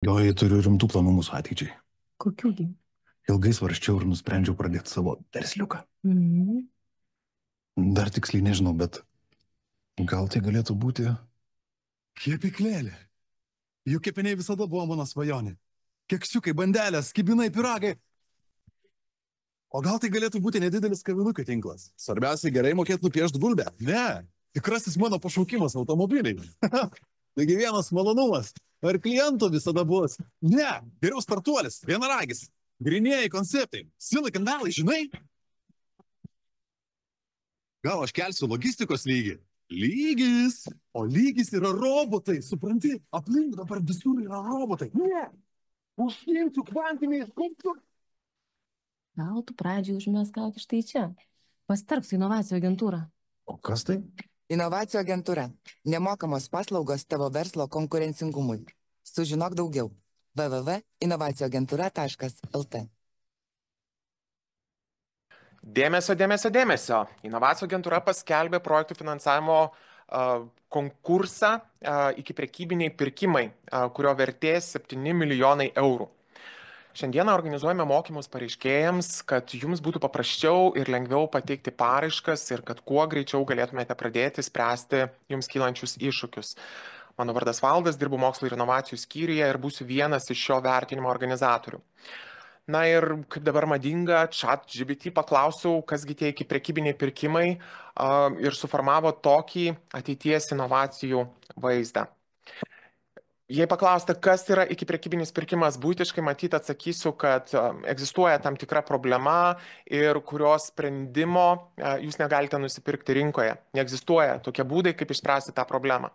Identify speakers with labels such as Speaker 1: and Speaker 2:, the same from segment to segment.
Speaker 1: Joj, turiu rimtų planų mūsų ateičiai.
Speaker 2: Kokių gi?
Speaker 1: Ilgai svarsčiau ir nusprendžiau pradėti savo versliuką.
Speaker 2: Mhm.
Speaker 1: Dar tiksliai nežinau, bet gal tai galėtų būti kepyklėlė. Juk kepiniai visada buvo mano svajonė. Keksiukai, bandelės, kibinai, piragai. O gal tai galėtų būti nedidelis kavinukių tinklas? Svarbiausia, gerai mokėti nupiešti gulbę. Ne, tikrasis mano pašaukimas automobiliai. Taigi vienas malonumas. Ar klientų visada bus? Ne, geriau startuolis, vienaragis. Grinėjai konceptai. Silicon Valley, žinai? Gal aš kelsiu logistikos lygį? Lygis. O lygis yra robotai, supranti? Aplink dabar visur yra robotai. Ne, užsiimsiu kvantiniais kompiuteriais.
Speaker 2: Gal tu pradžiai užmės gal štai čia. Pasitark su inovacijų agentūra.
Speaker 1: O kas tai?
Speaker 3: Inovacijų agentūra. Nemokamos paslaugos tavo verslo konkurencingumui. Sužinok daugiau. www.inovacijųagentūra.lt.
Speaker 4: Dėmesio, dėmesio, dėmesio. Inovacijų agentūra paskelbė projektų finansavimo konkursą iki prekybiniai pirkimai, kurio vertė 7 milijonai eurų. Šiandieną organizuojame mokymus pareiškėjams, kad jums būtų paprasčiau ir lengviau pateikti paraiškas ir kad kuo greičiau galėtumėte pradėti spręsti jums kylančius iššūkius. Mano vardas Valdas, dirbu mokslo ir inovacijų skyriuje ir būsiu vienas iš šio vertinimo organizatorių. Na ir kaip dabar madinga, ChatGPT paklausiau, kasgi tie iki prekybiniai pirkimai ir suformavo tokį ateities inovacijų vaizdą. Jei paklausite, kas yra iki prekybinis pirkimas, būtiškai matyt atsakysiu, kad egzistuoja tam tikra problema ir kurios sprendimo jūs negalite nusipirkti rinkoje. Neegzistuoja tokie būdai, kaip išspręsti tą problemą.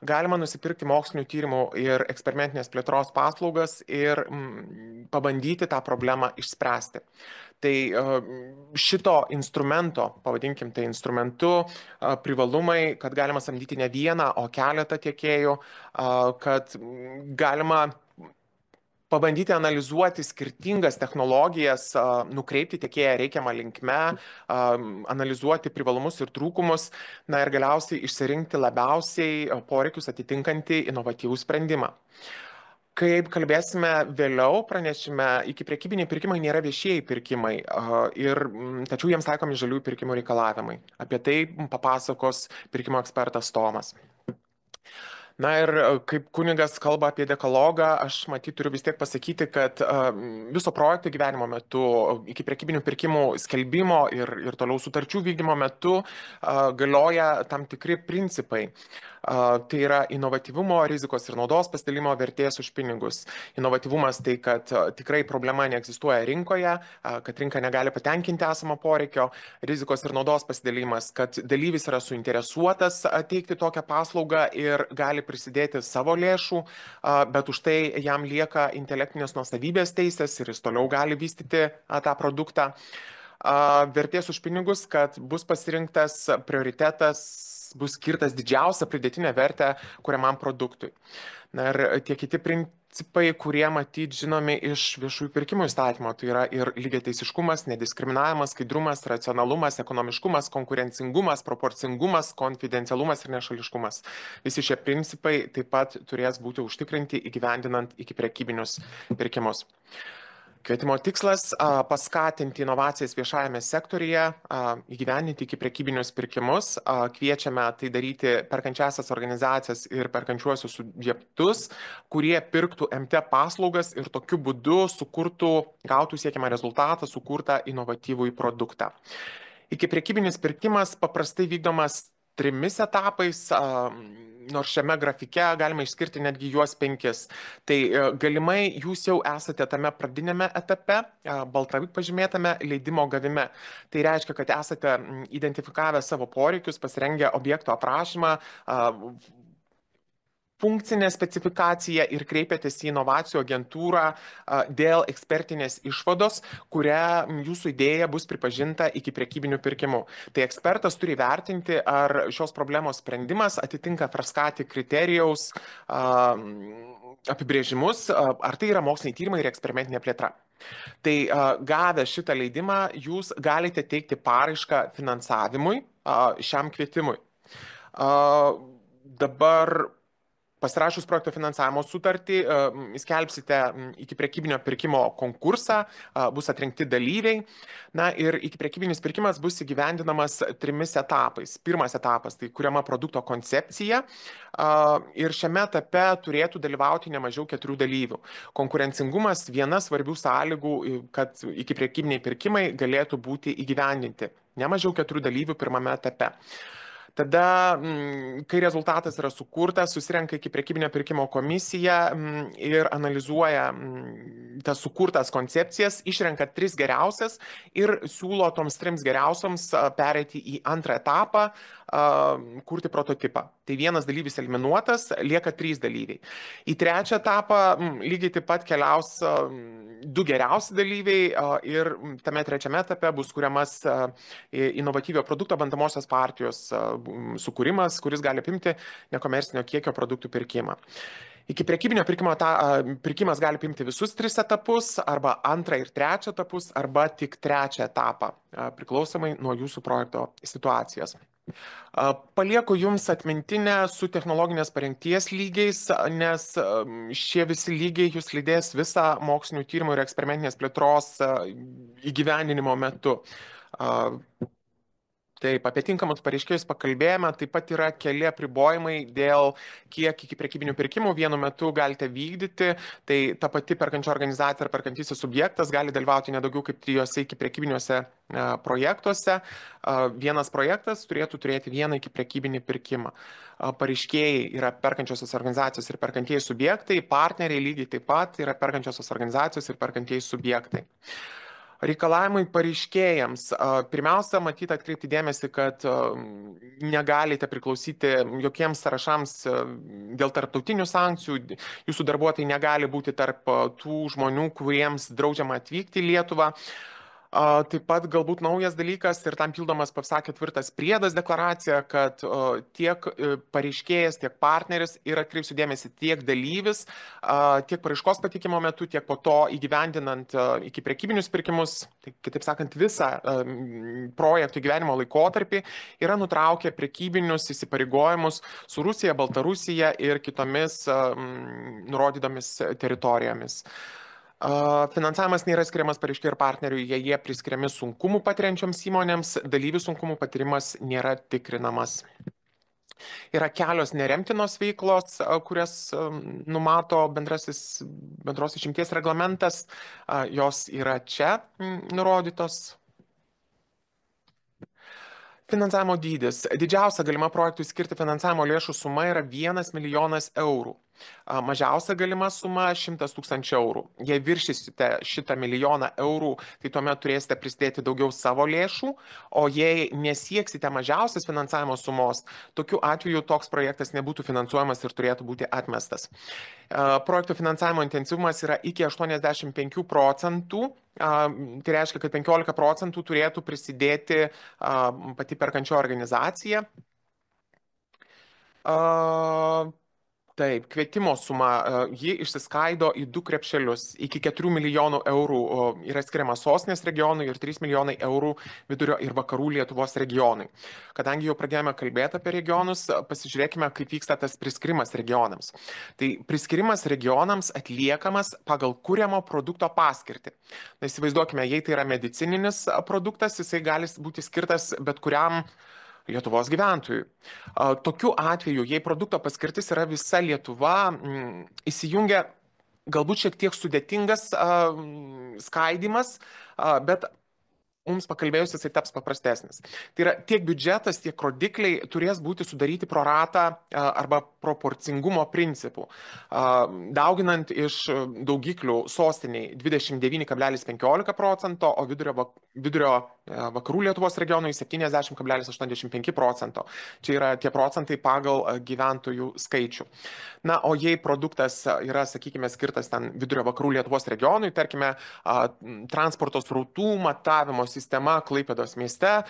Speaker 4: Galima nusipirkti mokslinių tyrimų ir eksperimentinės plėtros paslaugas ir pabandyti tą problemą išspręsti. Tai šito instrumento, pavadinkim tai instrumentu, privalumai, kad galima samdyti ne vieną, o keletą tiekėjų, kad galima pabandyti analizuoti skirtingas technologijas, nukreipti tiekėją reikiamą linkme, analizuoti privalumus ir trūkumus, na ir galiausiai išsirinkti labiausiai poreikius atitinkantį inovatyvų sprendimą. Kaip kalbėsime vėliau pranešime, iki prekybiniai pirkimai nėra viešieji pirkimai, tačiau jiems taikomi žaliųjų pirkimų reikalavimai. Apie tai papasakos pirkimo ekspertas Tomas. Na ir kaip kunigas kalba apie dekalogą, aš matyt turiu vis tiek pasakyti, kad viso projekto gyvenimo metu, iki prekybinių pirkimų skelbimo ir toliau sutarčių vykdymo metu galioja tam tikri principai. Tai yra inovatyvumo, rizikos ir naudos pasidalimo vertės už pinigus. Inovatyvumas tai, kad tikrai problema neegzistuoja rinkoje, kad rinka negali patenkinti esamo poreikio. Rizikos ir naudos pasidalimas, kad dalyvis yra suinteresuotas teikti tokią paslaugą ir gali prisidėti savo lėšų, bet už tai jam lieka intelektinės nuosavybės teisės ir jis toliau gali vystyti tą produktą. Vertės už pinigus, kad bus pasirinktas prioritetas, bus skirtas didžiausią pridėtinę vertę kuriamam produktui. Na ir tie kiti principai, kurie matyt žinomi iš viešųjų pirkimų įstatymo, tai yra ir lygiateisiškumas, nediskriminavimas, skaidrumas, racionalumas, ekonomiškumas, konkurencingumas, proporcingumas, konfidencialumas ir nešališkumas. Visi šie principai taip pat turės būti užtikrinti įgyvendinant iki prekybinius pirkimus. Kvietimo tikslas – paskatinti inovacijas viešajame sektoriuje, įgyvendinti iki prekybinius pirkimus. Kviečiame tai daryti perkančiasias organizacijas ir perkančiuosius subjektus, kurie pirktų MT paslaugas ir tokiu būdu gautų siekiamą rezultatą, sukurtą inovatyvųjį produktą. Iki prekybinis pirkimas paprastai vykdomas 3 etapais, nors šiame grafike galima išskirti netgi juos 5. Tai galimai jūs jau esate tame pradinėme etape, baltai pažymėtame leidimo gavime. Tai reiškia, kad esate identifikavę savo poreikius, pasirengę objekto aprašymą, funkcinę specifikaciją ir kreipėtės į inovacijų agentūrą dėl ekspertinės išvados, kuria jūsų idėja bus pripažinta iki prekybinių pirkimų. Tai ekspertas turi vertinti, ar šios problemos sprendimas atitinka Frascati kriterijaus apibrėžimus, ar tai yra moksliniai tyrimai ir eksperimentinė plėtra. Tai gavę šitą leidimą, jūs galite teikti paraišką finansavimui šiam kvietimui. Dabar Pasirašus projekto finansavimo sutartį, skelbsite ikiprekybinio pirkimo konkursą, bus atrinkti dalyviai. Na ir ikiprekybinis pirkimas bus įgyvendinamas 3 etapais. Pirmas etapas - tai kuriama produkto koncepcija ir šiame etape turėtų dalyvauti ne mažiau 4 dalyvių. Konkurencingumas viena svarbių sąlygų, kad ikiprekybiniai pirkimai galėtų būti įgyvendinti. Ne mažiau 4 dalyvių pirmame etape. Tada, kai rezultatas yra sukurtas, susirenka ikiprekybinio pirkimo komisija ir analizuoja tas sukurtas koncepcijas, išrenka 3 geriausias ir siūlo toms 3 geriausioms pereiti į antrą etapą, kurti prototipą. Tai vienas dalyvis eliminuotas, lieka 3 dalyviai. Į trečią etapą lygiai taip pat keliaus 2 geriausi dalyviai ir tame trečiame etape bus kuriamas inovatyvio produkto bandomosios partijos sukūrimas, kuris gali apimti nekomercinio kiekio produktų pirkimą. Ikiprekybinio pirkimas gali apimti visus 3 etapus, arba antrą ir trečią etapus, arba tik trečią etapą, priklausomai nuo jūsų projekto situacijos. Palieku Jums atmintinę su technologinės parengties lygiais, nes šie visi lygiai Jūs lydės visą mokslinių tyrimų ir eksperimentinės plėtros įgyvendinimo metu. Taip, apie tinkamus pareiškėjus pakalbėjome, taip pat yra keli apribojimai dėl kiek ikiprekybinių pirkimų vienu metu galite vykdyti, tai ta pati perkančio organizacija ar perkantysis subjektas gali dalyvauti nedaugiau kaip 3 ikiprekybiniuose projektuose. Vienas projektas turėtų turėti vieną ikiprekybinį pirkimą. Pareiškėjai yra perkančiosios organizacijos ir perkantieji subjektai, partneriai lygiai taip pat yra perkančiosios organizacijos ir perkantieji subjektai. Reikalavimai pareiškėjams. Pirmiausia, matyti atkreipti dėmesį, kad negalite priklausyti jokiems sąrašams dėl tarptautinių sankcijų. Jūsų darbuotojai negali būti tarp tų žmonių, kuriems draudžiama atvykti į Lietuvą. Taip pat galbūt naujas dalykas ir tam pildomas PFSA 4 priedas deklaracija, kad tiek pareiškėjas, tiek partneris ir atkreipsiu dėmesį tiek dalyvis, tiek paraiškos patikimo metu, tiek po to įgyvendinant ikiprekybinius pirkimus, tai, kitaip sakant, visą projektų gyvenimo laikotarpį, yra nutraukę prekybinius įsipareigojimus su Rusija, Baltarusija ir kitomis nurodydomis teritorijomis. Finansavimas nėra skiriamas pareiškėjui ir partneriui, jei jie priskiriami sunkumų patiriančioms įmonėms, dalyvių sunkumų patyrimas nėra tikrinamas. Yra kelios neremtinos veiklos, kurias numato bendros išimties reglamentas, jos yra čia nurodytos. Finansavimo dydis. Didžiausia galima projektui skirti finansavimo lėšų suma yra 1 milijonas eurų. Mažiausia galima suma 100 000 eurų. Jei viršysite šitą milijoną eurų, tai tuomet turėsite prisidėti daugiau savo lėšų, o jei nesieksite mažiausias finansavimo sumos, tokiu atveju toks projektas nebūtų finansuojamas ir turėtų būti atmestas. Projekto finansavimo intensyvumas yra iki 85%. Tai reiškia, kad 15% turėtų prisidėti pati perkančio organizacija. Taip, kvietimo suma, ji išsiskaido į 2 krepšelius. Iki 4 milijonų eurų yra skiriama sostinės regionui ir 3 milijonai eurų vidurio ir vakarų Lietuvos regionui. Kadangi jau pradėjome kalbėti apie regionus, pasižiūrėkime, kaip vyksta tas priskirimas regionams. Tai priskirimas regionams atliekamas pagal kuriamo produkto paskirtį. Na, įsivaizduokime, jei tai yra medicininis produktas, jisai gali būti skirtas bet kuriam Lietuvos gyventojų. Tokiu atveju, jei produkto paskirtis yra visa Lietuva, įsijungia galbūt šiek tiek sudėtingas skaidimas, bet mums pakalbėjus jisai taps paprastesnis. Tai yra tiek biudžetas, tiek rodikliai turės būti sudaryti pro ratą arba proporcingumo principų. Dauginant iš daugiklių sostiniai 29,15%, o vidurio vakarų Lietuvos regionui 70,85%. Čia yra tie procentai pagal gyventojų skaičių. Na, o jei produktas yra, sakykime, skirtas ten vidurio vakarų Lietuvos regionui, tarkime, transporto srautų matavimo sistema Klaipėdos mieste,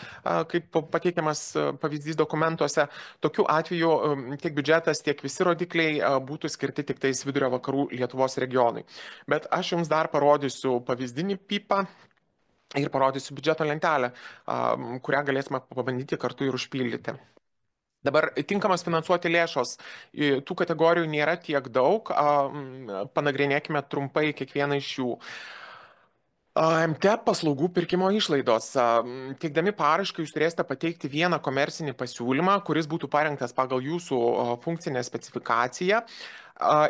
Speaker 4: kaip pateikiamas pavyzdys dokumentuose, tokiu atveju tiek biudžetas, tiek visi rodikliai būtų skirti tik tais vidurio vakarų Lietuvos regionui. Bet aš jums dar parodysiu pavyzdinį pipą ir parodysiu biudžeto lentelę, kurią galėsime pabandyti kartu ir užpildyti. Dabar tinkamas finansuoti lėšos. Tų kategorijų nėra tiek daug. Panagrinėkime trumpai kiekvieną iš jų. MT paslaugų pirkimo išlaidos. Teikdami paraišką jūs turėsite pateikti vieną komercinį pasiūlymą, kuris būtų parengtas pagal jūsų funkcinę specifikaciją.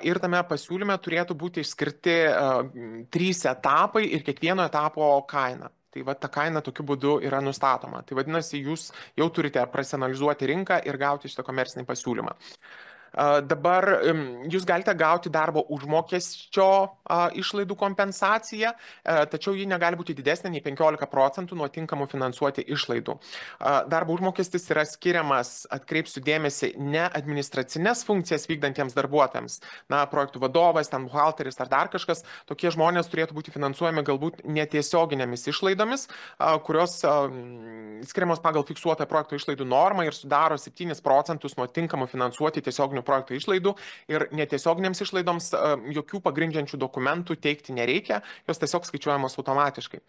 Speaker 4: Ir tame pasiūlyme turėtų būti išskirti 3 etapai ir kiekvieno etapo kaina. Tai va ta kaina tokiu būdu yra nustatoma. Tai vadinasi, jūs jau turite profesionalizuoti rinką ir gauti šitą komercinį pasiūlymą. Dabar jūs galite gauti darbo užmokesčio išlaidų kompensaciją, tačiau ji negali būti didesnė nei 15% nuo tinkamų finansuoti išlaidų. Darbo užmokestis yra skiriamas, atkreipsiu dėmesį, ne administracinės funkcijas vykdantiems darbuotojams, projektų vadovas, ten buhalteris ar dar kažkas, tokie žmonės turėtų būti finansuojami galbūt netiesioginėmis išlaidomis, kurios skiriamos pagal fiksuotą projekto išlaidų normą ir sudaro 7% nuo tinkamų finansuoti tiesioginių projekto išlaidų ir netiesioginėms išlaidoms jokių pagrindžiančių dokumentų teikti nereikia, jos tiesiog skaičiuojamos automatiškai.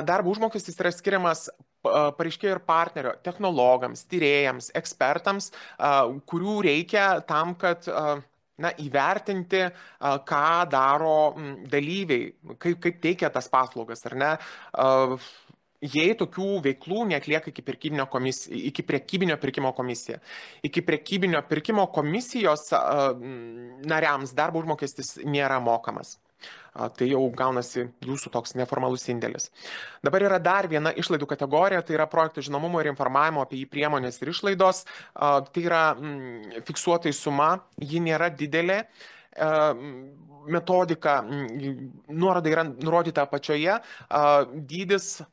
Speaker 4: Darbo užmokestis yra skiriamas pareiškėjo ir partnerio technologams, tyrėjams, ekspertams, kurių reikia tam, kad įvertinti, ką daro dalyviai, kaip teikia tas paslaugas, ar ne. Jei tokių veiklų neatlieka iki prekybinio pirkimo komisija. Iki prekybinio pirkimo komisijos nariams darbo užmokestis nėra mokamas. Tai jau gaunasi jūsų toks neformalus indėlis. Dabar yra dar viena išlaidų kategorija, tai yra projektų žinomumo ir informavimo apie jį priemonės ir išlaidos. Tai yra fiksuotai suma, ji nėra didelė. Metodika, nuoroda yra nurodyta apačioje, dydis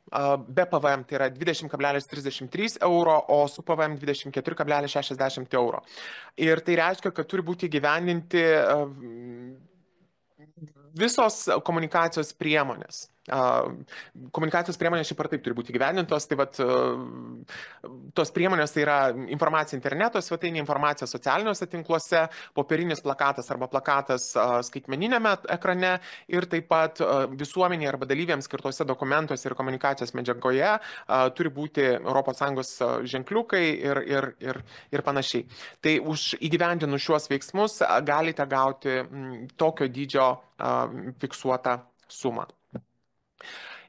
Speaker 4: be PVM tai yra 20,33 euro, o su PVM 24,60 euro. Ir tai reiškia, kad turi būti įgyvendinti visos komunikacijos priemonės. Komunikacijos priemonės šiaip ar taip turi būti gyvendintos, tai vat tos priemonės tai yra informacija interneto svetainė, informacija socialiniuose tinkluose, popierinis plakatas arba plakatas skaitmeniniame ekrane ir taip pat visuomenėje arba dalyviams skirtose dokumentuose ir komunikacijos medžiagoje turi būti ES ženkliukai ir panašiai. Tai už įgyvendinus šiuos veiksmus galite gauti tokio dydžio fiksuotą sumą.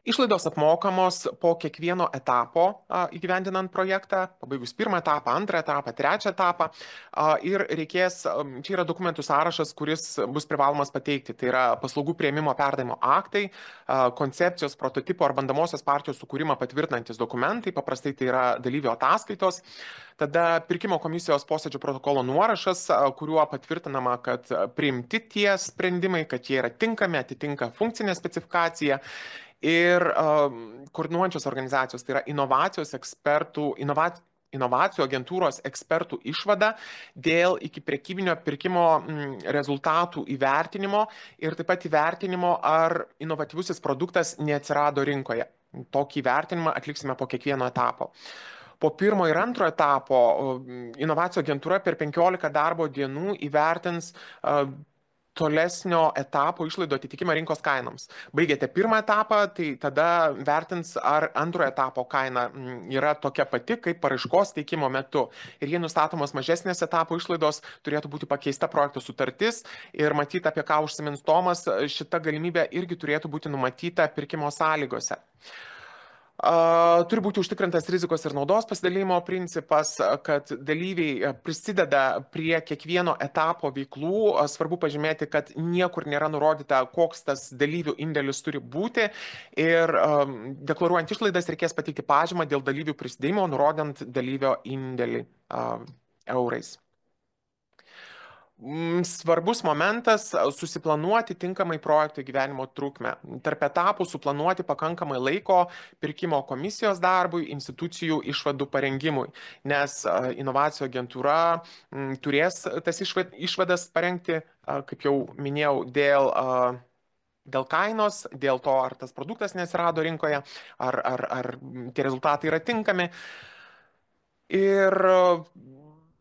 Speaker 4: Išlaidos apmokamos po kiekvieno etapo įgyvendinant projektą, pabaigus 1 etapą, 2 etapą, 3 etapą. Ir reikės, čia yra dokumentų sąrašas, kuris bus privalomas pateikti. Tai yra paslaugų priėmimo perdavimo aktai, koncepcijos, prototipo ar bandamosios partijos sukūrimą patvirtinantis dokumentai, paprastai tai yra dalyvio ataskaitos. Tada pirkimo komisijos posėdžio protokolo nuorašas, kuriuo patvirtinama, kad priimti tie sprendimai, kad jie yra tinkami, atitinka funkcinę specifikaciją. Ir koordinuojančios organizacijos, tai yra inovacijų agentūros ekspertų išvada dėl iki prekybinio pirkimo rezultatų įvertinimo ir taip pat įvertinimo, ar inovatyvusis produktas neatsirado rinkoje. Tokį įvertinimą atliksime po kiekvieno etapo. Po 1 ir 2 etapo inovacijų agentūra per 15 darbo dienų įvertins tolesnio etapo išlaidų atitikimą rinkos kainoms. Baigėte 1 etapą, tai tada vertins, ar 2 etapo kaina yra tokia pati, kaip paraiškos teikimo metu. Ir jei nustatomos mažesnės etapo išlaidos, turėtų būti pakeista projekto sutartis ir matyti, apie ką užsimins Tomas, šita galimybė irgi turėtų būti numatyta pirkimo sąlygose. Turi būti užtikrintas rizikos ir naudos pasidalymo principas, kad dalyviai prisideda prie kiekvieno etapo veiklų. Svarbu pažymėti, kad niekur nėra nurodyta, koks tas dalyvių indėlis turi būti. Ir deklaruojant išlaidas reikės pateikti pažymą dėl dalyvių prisidėjimo, nurodant dalyvio indėlį eurais. Svarbus momentas - susiplanuoti tinkamai projekto gyvenimo trukmę. Tarp etapų suplanuoti pakankamai laiko pirkimo komisijos darbui, institucijų išvadų parengimui, nes inovacijų agentūra turės tas išvadas parengti, kaip jau minėjau, dėl kainos, dėl to, ar tas produktas neatsirado rinkoje, ar tie rezultatai yra tinkami. Ir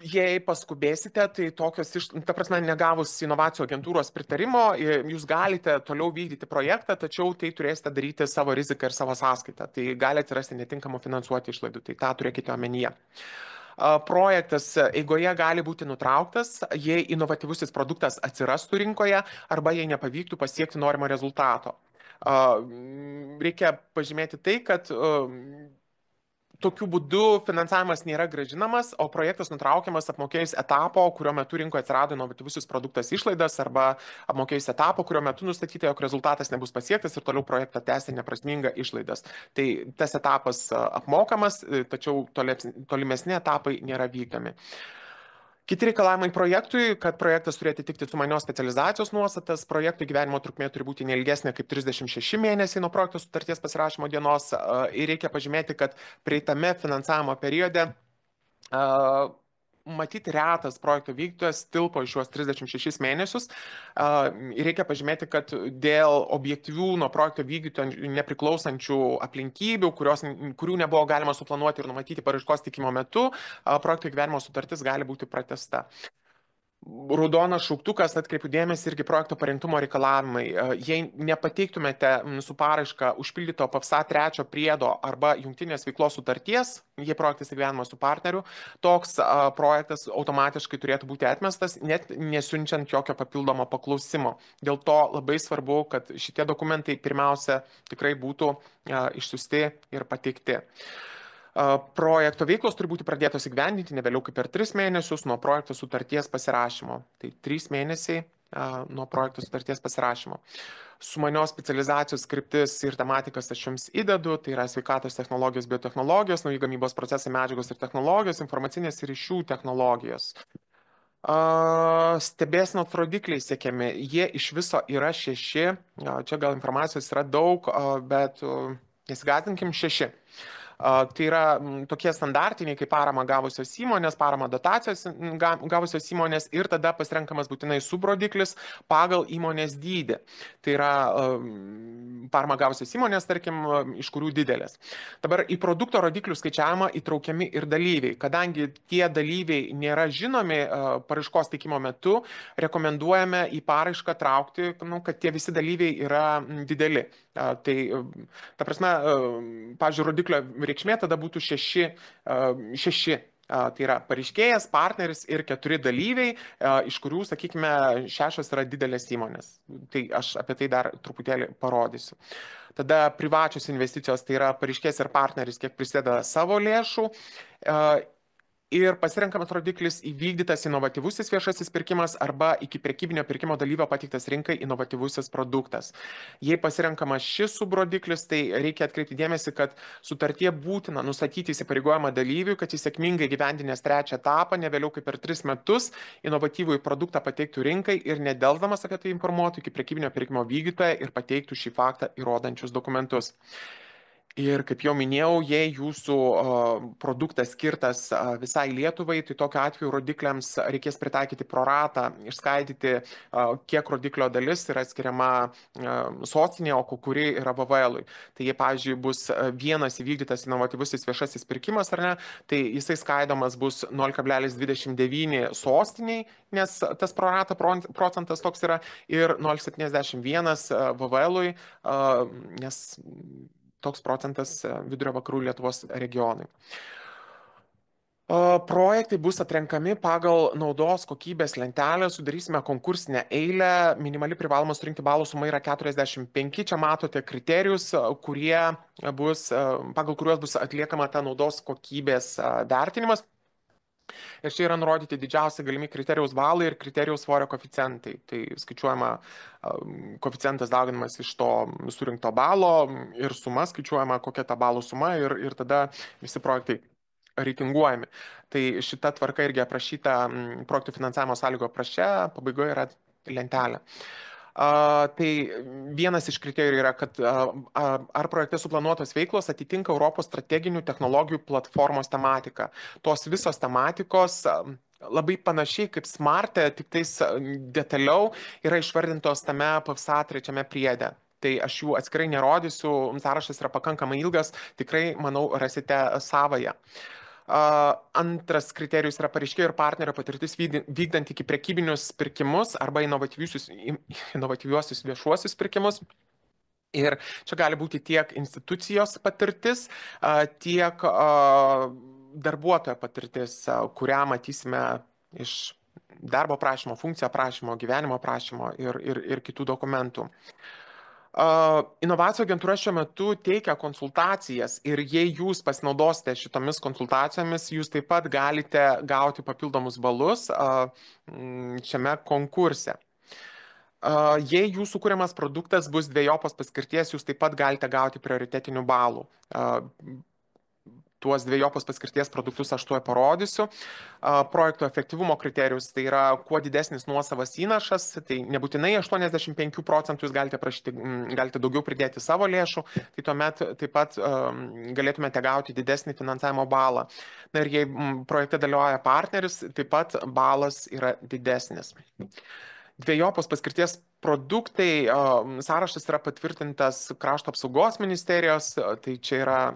Speaker 4: jei paskubėsite, tai tokios, ta prasme, negavus inovacijų agentūros pritarimo, jūs galite toliau vykdyti projektą, tačiau tai turėsite daryti savo riziką ir savo sąskaitą. Tai gali atsirasti netinkamų finansuoti išlaidų, tai tą turėkite omenyje. projektas eigoje gali būti nutrauktas, jei inovatyvusis produktas atsirastų rinkoje arba jei nepavyktų pasiekti norimo rezultato. Reikia pažymėti tai, kad tokiu būdu finansavimas nėra grąžinamas, o projektas nutraukiamas apmokėjus etapo, kurio metu rinkoje atsirado inovatyvusis produktas išlaidas, arba apmokėjus etapo, kurio metu nustatyta, jog rezultatas nebus pasiektas ir toliau projektą tęsti neprasminga išlaidas. Tai tas etapas apmokamas, tačiau tolimesni etapai nėra vykdomi. Kiti reikalavimai projektui, kad projektas turi atitikti sumanios specializacijos nuostatas, projekto gyvenimo trukmė turi būti neilgesnė kaip 36 mėnesiai nuo projekto sutarties pasirašymo dienos ir reikia pažymėti, kad prieitame finansavimo periode matyti retas projekto vykdytojas tilpo iš šiuos 36 mėnesius. Reikia pažymėti, kad dėl objektyvių nuo projekto vykdytojo nepriklausančių aplinkybių, kurių nebuvo galima suplanuoti ir numatyti paraiškos teikimo metu, projekto gyvenimo sutartis gali būti pratęsta. Raudonas šauktukas, atkreipiu dėmesį, irgi projekto parengtumo reikalavimai. Jei nepateiktumėte su paraiška užpildyto PFSA 3 priedo arba jungtinės veiklos sutarties, jei projektas įgyvenimas su partneriu, toks projektas automatiškai turėtų būti atmestas, net nesiunčiant jokio papildomo paklausimo. Dėl to labai svarbu, kad šitie dokumentai pirmiausia tikrai būtų išsiųsti ir pateikti. Projekto veiklos turi būti pradėtos įgyvendinti ne vėliau kaip per 3 mėnesius nuo projekto sutarties pasirašymo. Tai 3 mėnesiai nuo projekto sutarties pasirašymo. Sumanios specializacijos kryptis ir tematikas aš jums įdedu, tai yra sveikatos technologijos, biotechnologijos, nauji gamybos procesai, medžiagos ir technologijos, informacinės ir ryšių technologijos. Stebėsenos rodikliai siekiami, jie iš viso yra 6, čia gal informacijos yra daug, bet nesigąsdinkim 6. Tai yra tokie standartiniai, kaip parama gavusios įmonės, parama dotacijos gavusios įmonės ir tada pasirenkamas būtinai subrodiklis pagal įmonės dydį. Tai yra parama gavusios įmonės, tarkim, iš kurių didelės. Dabar į produkto rodiklių skaičiavimą įtraukiami ir dalyviai. Kadangi tie dalyviai nėra žinomi paraiškos teikimo metu, rekomenduojame į paraišką traukti, kad tie visi dalyviai yra dideli. Tai, ta prasme, pavyzdžiui, rodiklio reikšmė tada būtų 6. Tai yra pareiškėjas, partneris ir 4 dalyviai, iš kurių, sakykime, 6 yra didelės įmonės. Tai aš apie tai dar truputėlį parodysiu. Tada privačios investicijos, tai yra pareiškėjas ir partneris, kiek prisideda savo lėšų. Ir pasirenkamas rodiklis įvykdytas inovatyvusis viešasis pirkimas arba iki prekybinio pirkimo dalyvio pateiktas rinkai inovatyvusis produktas. Jei pasirenkamas šis subrodiklis, tai reikia atkreipti dėmesį, kad sutartie būtina nustatyti įsipareigojimą dalyviui, kad jis sėkmingai gyvendinęs 3 etapą, ne vėliau kaip per 3 metus, inovatyvųjį produktą pateiktų rinkai ir nedelsdamas apie tai informuotų iki prekybinio pirkimo vykdytoją ir pateiktų šį faktą įrodančius dokumentus. Ir kaip jau minėjau, jei jūsų produktas skirtas visai Lietuvai, tai tokiu atveju rodikliams reikės pritaikyti proratą, išskaidyti, kiek rodiklio dalis yra skiriama sostinėje, o kuri yra VVL-ui. Tai jei, pavyzdžiui, bus vienas įvykdytas inovatyvusis viešasis pirkimas, ar ne, tai jisai skaidomas bus 0,29 sostiniai, nes tas prorata procentas toks yra, ir 0,71 VVL-ui, nes toks procentas vidurio vakarų Lietuvos regionai. Projektai bus atrenkami pagal naudos kokybės lentelę, sudarysime konkursinę eilę, minimali privaloma surinkti balų suma yra 45, čia matote kriterijus, pagal kuriuos bus atliekama ta naudos kokybės vertinimas. Ir čia yra nurodyti didžiausi galimi kriterijaus balai ir kriterijaus svorio koeficientai. Tai skaičiuojama koeficientas dauginamas iš to surinkto balo ir suma skaičiuojama, kokia ta balų suma ir tada visi projektai reitinguojami. Tai šita tvarka irgi aprašyta projektų finansavimo sąlygo apraše, pabaigoje yra lentelė. Tai vienas iš kriterijų yra, kad ar projekte suplanuotos veiklos atitinka Europos strateginių technologijų platformos tematiką. Tos visos tematikos labai panašiai kaip smarte, tik tais detaliau yra išvardintos tame PFSA 3 priede. Tai aš jų atskirai nerodysiu, sąrašas yra pakankamai ilgas, tikrai, manau, rasite savąją. Antras kriterijus yra pareiškėjo ir partnerio patirtis vykdant iki prekybinius pirkimus arba inovatyviuosius viešuosius pirkimus. Ir čia gali būti tiek institucijos patirtis, tiek darbuotojo patirtis, kurią matysime iš darbo prašymo, funkcijų aprašymo, gyvenimo aprašymo ir kitų dokumentų. Inovacijų agentūra šiuo metu teikia konsultacijas ir jei jūs pasinaudosite šitomis konsultacijomis, jūs taip pat galite gauti papildomus balus šiame konkurse. Jei jūsų kūriamas produktas bus dvejopos paskirties, jūs taip pat galite gauti prioritetinių balų. Tuos dvejopos paskirties produktus aš tuoj parodysiu. Projekto efektyvumo kriterijus, tai yra kuo didesnis nuosavas įnašas, tai nebūtinai 85% jūs galite prašyti, galite daugiau pridėti savo lėšų, tai tuomet taip pat galėtumėte gauti didesnį finansavimo balą. Na ir jei projekte dalyvauja partneris, taip pat balas yra didesnis. Dvejopos paskirties produktai, sąrašas yra patvirtintas Krašto apsaugos ministerijos, tai čia yra,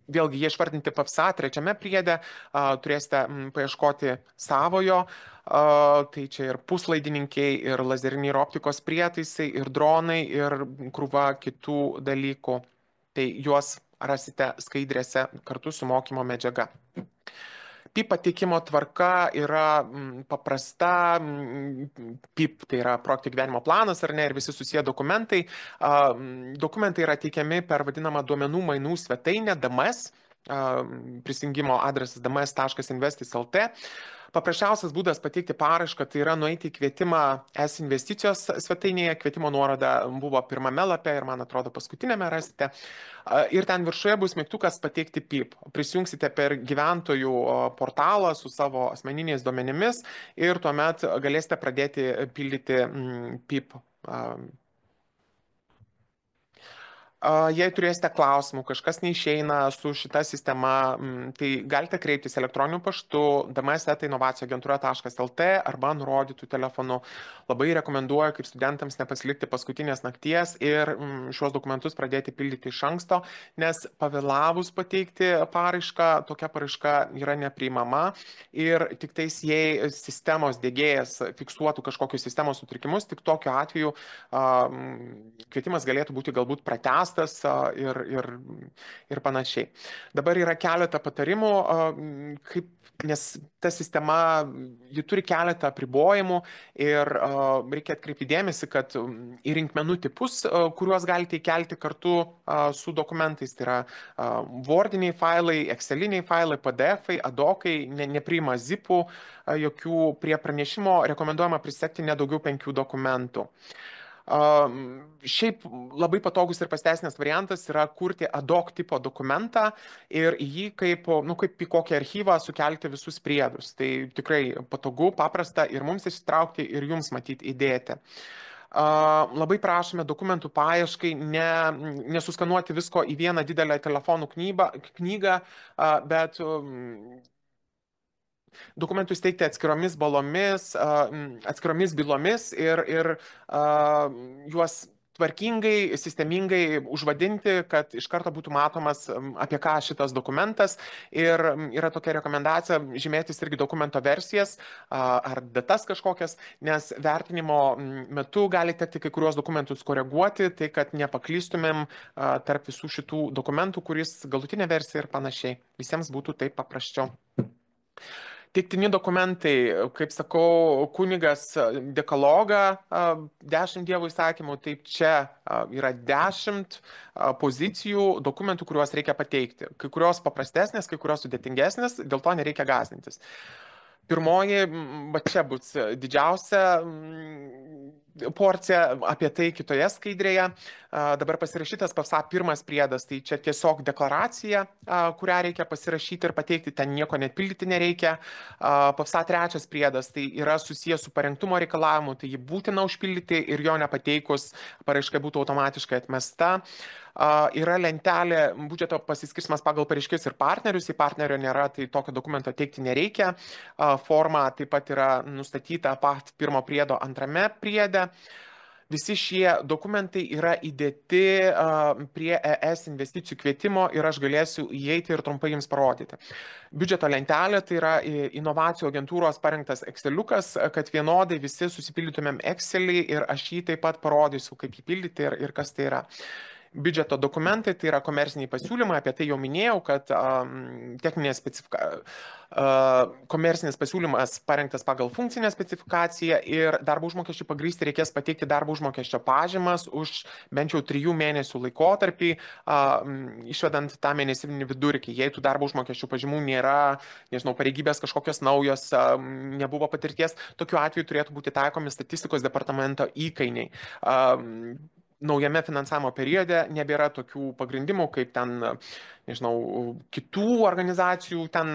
Speaker 4: vėlgi jie išvardinti PAFSA, trečiame priede, turėsite paieškoti savojo, tai čia ir puslaidininkiai, ir lazeriniai ir optikos prietaisai, ir dronai, ir krūva kitų dalykų. Tai juos rasite skaidrėse kartu su mokymo medžiaga. PIP pateikimo tvarka yra paprasta, PIP tai yra projekto gyvenimo planas ar ne, ir visi susiję dokumentai. Dokumentai yra teikiami per vadinamą duomenų mainų svetainę DMS, prisijungimo adresas dms.investis.lt. Paprasčiausias būdas pateikti paraišką tai yra nueiti į kvietimą investicijos svetainėje, kvietimo nuoroda buvo pirmame lape ir man atrodo paskutinėme rasite. Ir ten viršuje bus mygtukas pateikti PIP. Prisijungsite per gyventojų portalą su savo asmeniniais duomenimis ir tuomet galėsite pradėti pildyti PIP. Jei turėsite klausimų, kažkas neišeina su šita sistema, tai galite kreiptis elektroniniu paštu dms@inovacijųagentūra.lt arba nurodytų telefonu. Labai rekomenduoju kaip studentams nepasilikti paskutinės nakties ir šios dokumentus pradėti pildyti iš anksto, nes pavėlavus pateikti paraišką, tokia paraiška yra nepriimama ir tik tais jei sistemos diegėjas fiksuotų kažkokius sistemos sutrikimus, tik tokiu atveju kvietimas galėtų būti galbūt pratęstas ir panašiai. Dabar yra keletą patarimų, nes ta sistema, ji turi keletą apribojimų ir reikia atkreipti dėmesį, kad į rinkmenų tipus, kuriuos galite įkelti kartu su dokumentais, tai yra Wordiniai failai, Exceliniai failai, PDF-ai, Adokai, nepriima zipų, jokių prie pranešimo rekomenduojama prisegti nedaugiau 5 dokumentų. Šiaip labai patogus ir pasiteisinęs variantas yra kurti Adoc tipo dokumentą ir jį kaip į kokį archyvą sukelti visus priedus. Tai tikrai patogu, paprasta ir mums išsitraukti ir jums matyti įdėti. Labai prašome dokumentų paieškai nesuskanuoti visko į vieną didelę telefonų knygą, bet dokumentus teikti atskiromis bylomis ir juos tvarkingai, sistemingai užvadinti, kad iš karto būtų matomas, apie ką šitas dokumentas. Ir yra tokia rekomendacija žymėtis irgi dokumento versijas ar datas kažkokias, nes vertinimo metu gali tekti kai kuriuos dokumentus koreguoti, tai kad nepaklystumėm tarp visų šitų dokumentų, kuris galutinė versija ir panašiai. Visiems būtų taip paprasčiau. Teiktini dokumentai, kaip sakau, kunigas dekalogą 10 Dievo įsakymų, taip čia yra 10 pozicijų dokumentų, kuriuos reikia pateikti. Kai kurios paprastesnės, kai kurios sudėtingesnės, dėl to nereikia gąsdintis. Pirmoji, va čia bus didžiausia porcija, apie tai kitoje skaidrėje. Dabar pasirašytas PAFSA pirmas priedas, tai čia tiesiog deklaracija, kurią reikia pasirašyti ir pateikti, ten nieko net pildyti nereikia. PAFSA trečias priedas, tai yra susijęs su parengtumo reikalavimu, tai jį būtina užpildyti ir jo nepateikus paraiška būtų automatiškai atmesta. Yra lentelė biudžeto pasiskirstymas pagal pareiškėjus ir partnerius, jei partnerio nėra, tai tokio dokumento teikti nereikia. Forma taip pat yra nustatyta pat pirmo priedo antrame priede. Visi šie dokumentai yra įdėti prie ES investicijų kvietimo ir aš galėsiu įeiti ir trumpai jums parodyti. Biudžeto lentelė tai yra inovacijų agentūros parengtas Exceliukas, kad vienodai visi susipildytumėm Excelį ir aš jį taip pat parodysiu, kaip jį pildyti ir kas tai yra. Biudžeto dokumentai tai yra komerciniai pasiūlymai, apie tai jau minėjau, kad komercinis pasiūlymas parengtas pagal funkcinę specifikaciją ir darbo užmokesčių pagrįsti reikės pateikti darbo užmokesčio pažymas už bent jau 3 mėnesių laikotarpį, išvedant tą mėnesinį vidurkį. Jei tų darbo užmokesčių pažymų nėra, nežinau, pareigybės kažkokios naujos, nebuvo patirties, tokiu atveju turėtų būti taikomi statistikos departamento įkainiai. Naujame finansavimo periode nebėra tokių pagrindimų, kaip ten, nežinau, kitų organizacijų ten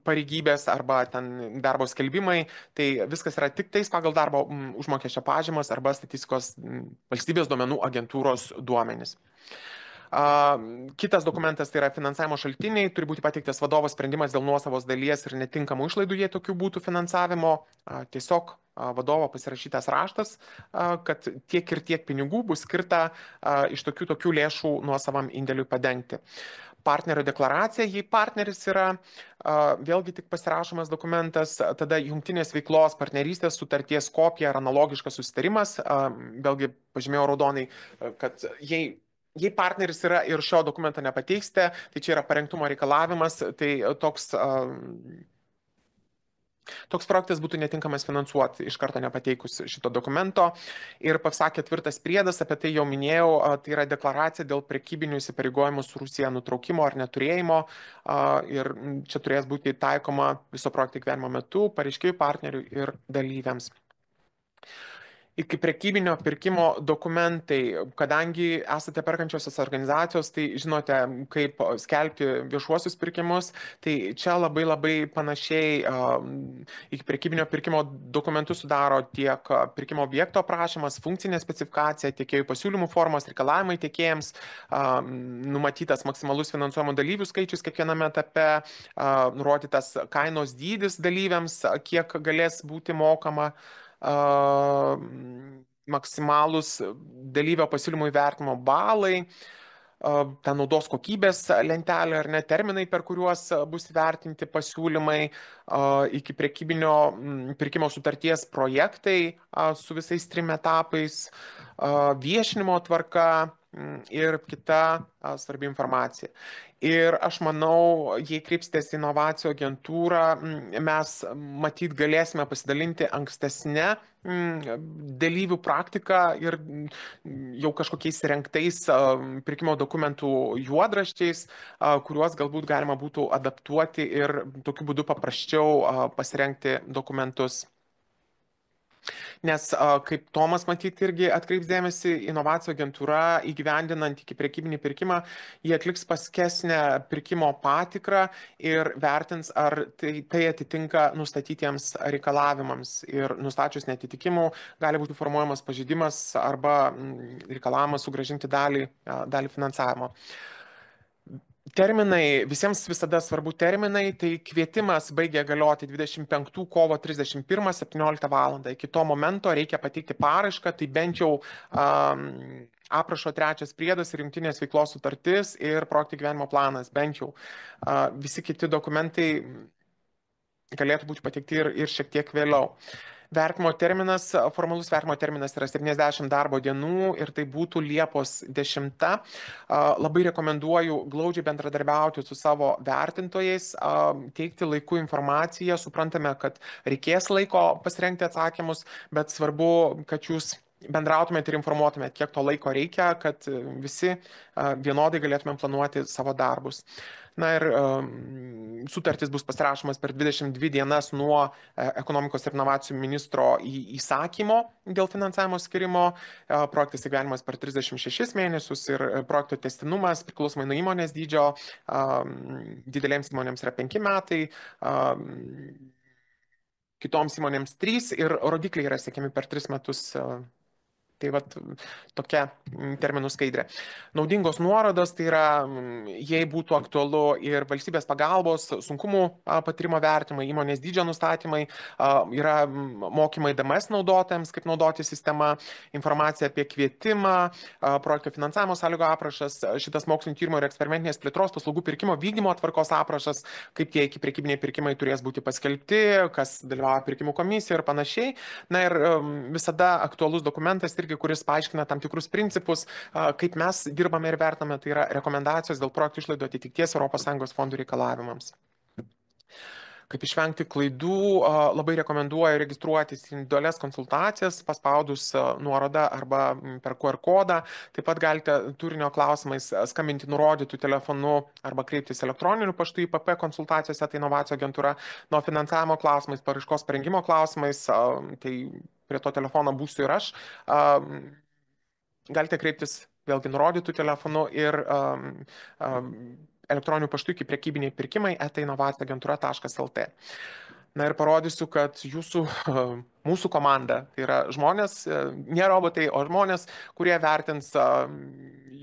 Speaker 4: pareigybės arba ten darbo skelbimai. Tai viskas yra tik tais pagal darbo užmokesčio pažymas arba statistikos valstybės duomenų agentūros duomenys. Kitas dokumentas tai yra finansavimo šaltiniai, turi būti pateiktas vadovo sprendimas dėl nuosavos dalies ir netinkamų išlaidų, jei tokių būtų finansavimo, tiesiog vadovo pasirašytas raštas, kad tiek ir tiek pinigų bus skirta iš tokių lėšų nuosavam indėliui padengti. Partnerio deklaracija, jei partneris yra vėlgi tik pasirašomas dokumentas, tada jungtinės veiklos partnerystės sutarties kopija ar analogiškas susitarimas, vėlgi pažymėjau raudonai, kad jei partneris yra ir šio dokumento nepateiksite, tai čia yra parengtumo reikalavimas, tai toks projektas būtų netinkamas finansuoti iš karto nepateikus šito dokumento. Ir pasakė 4 priedas, apie tai jau minėjau, tai yra deklaracija dėl prekybinių įsipareigojimų su Rusija nutraukimo ar neturėjimo. Ir čia turės būti taikoma viso projekto gyvenimo metu pareiškėjų, partnerių ir dalyviams. Iki prekybinio pirkimo dokumentai, kadangi esate perkančiosios organizacijos, tai žinote, kaip skelbti viešuosius pirkimus, tai čia labai panašiai iki prekybinio pirkimo dokumentus sudaro tiek pirkimo objekto aprašymas, funkcinė specifikacija, tiekėjų pasiūlymų formos, reikalavimai tiekėjams, numatytas maksimalus finansuojamų dalyvių skaičius kiekviename etape, nurodytas kainos dydis dalyviams, kiek galės būti mokama, maksimalus dalyvio pasiūlymų įvertinimo balai, ta naudos kokybės lentelė ar ne, terminai, per kuriuos bus įvertinti pasiūlymai, iki prekybinio pirkimo sutarties projektai su visais 3 etapais, viešinimo tvarka ir kita svarbi informacija. Ir aš manau, jei kreipsitės į inovacijų agentūrą, mes matyt galėsime pasidalinti ankstesnę dalyvių praktiką ir jau kažkokiais rengtais pirkimo dokumentų juodraščiais, kuriuos galbūt galima būtų adaptuoti ir tokiu būdu paprasčiau pasirengti dokumentus. Nes, kaip Tomas matyt irgi atkreips dėmesį, inovacijų agentūra įgyvendinant iki prekybinį pirkimą, jie atliks paskesnę pirkimo patikrą ir vertins, ar tai atitinka nustatytiems reikalavimams. Ir nustačius neatitikimų gali būti formuojamas pažeidimas arba reikalavimas sugrąžinti dalį finansavimo. Terminai, visiems visada svarbu terminai, tai kvietimas baigia galioti 25 kovo 31, 17 val. Iki to momento reikia pateikti paraišką, tai bent jau aprašo 3 priedas ir jungtinės veiklos sutartis ir projekto gyvenimo planas, bent jau. Visi kiti dokumentai galėtų būti pateikti ir šiek tiek vėliau. Vertimo terminas, formalus vertimo terminas yra 70 darbo dienų ir tai būtų Liepos 10. Labai rekomenduoju glaudžiai bendradarbiauti su savo vertintojais, teikti laiku informaciją. Suprantame, kad reikės laiko pasirengti atsakymus, bet svarbu, kad jūs bendrautumėte ir informuotumėte, kiek to laiko reikia, kad visi vienodai galėtumėm planuoti savo darbus. Na ir sutartis bus pasirašomas per 22 dienas nuo ekonomikos ir inovacijų ministro įsakymo dėl finansavimo skirimo. Projektas įgyvenimas per 36 mėnesius ir projekto tęstinumas priklausomai nuo įmonės dydžio. Didelėms įmonėms yra 5 metai, kitoms įmonėms 3 ir rodikliai yra siekiami per 3 metus. Tai vat tokia terminų skaidrė. Naudingos nuorodos, tai yra, jei būtų aktualu ir valstybės pagalbos, sunkumų patyrimo vertimai, įmonės dydžio nustatymai, yra mokymai DMS naudotojams, kaip naudoti sistemą, informacija apie kvietimą, projekto finansavimo sąlygo aprašas, šitas mokslinio tyrimo ir eksperimentinės plėtros paslaugų pirkimo vykdymo tvarkos aprašas, kaip tie ikiprekybiniai pirkimai turės būti paskelbti, kas dalyvauja pirkimų komisijoje ir panašiai. Na ir visada aktualus dokumentas irgi irgi, kuris paaiškina tam tikrus principus, kaip mes dirbame ir vertiname, tai yra rekomendacijos dėl projektų išlaidų atitikties ES fondų reikalavimams. Kaip išvengti klaidų, labai rekomenduoju registruotis individualias konsultacijas, paspaudus nuorodą arba per QR kodą. Taip pat galite turinio klausimais skambinti nurodytų telefonu arba kreiptis elektroniniu paštu į PP konsultacijose, tai inovacijų agentūra, nuo finansavimo klausimais, paraiškos parengimo klausimais, tai prie to telefono būsiu ir aš. Galite kreiptis vėlgi nurodytų telefonu ir elektroniniu paštu iki prekybiniai pirkimai @inovacijagentūra.lt. Na ir parodysiu, kad mūsų komanda, tai yra žmonės, ne robotai, o žmonės, kurie vertins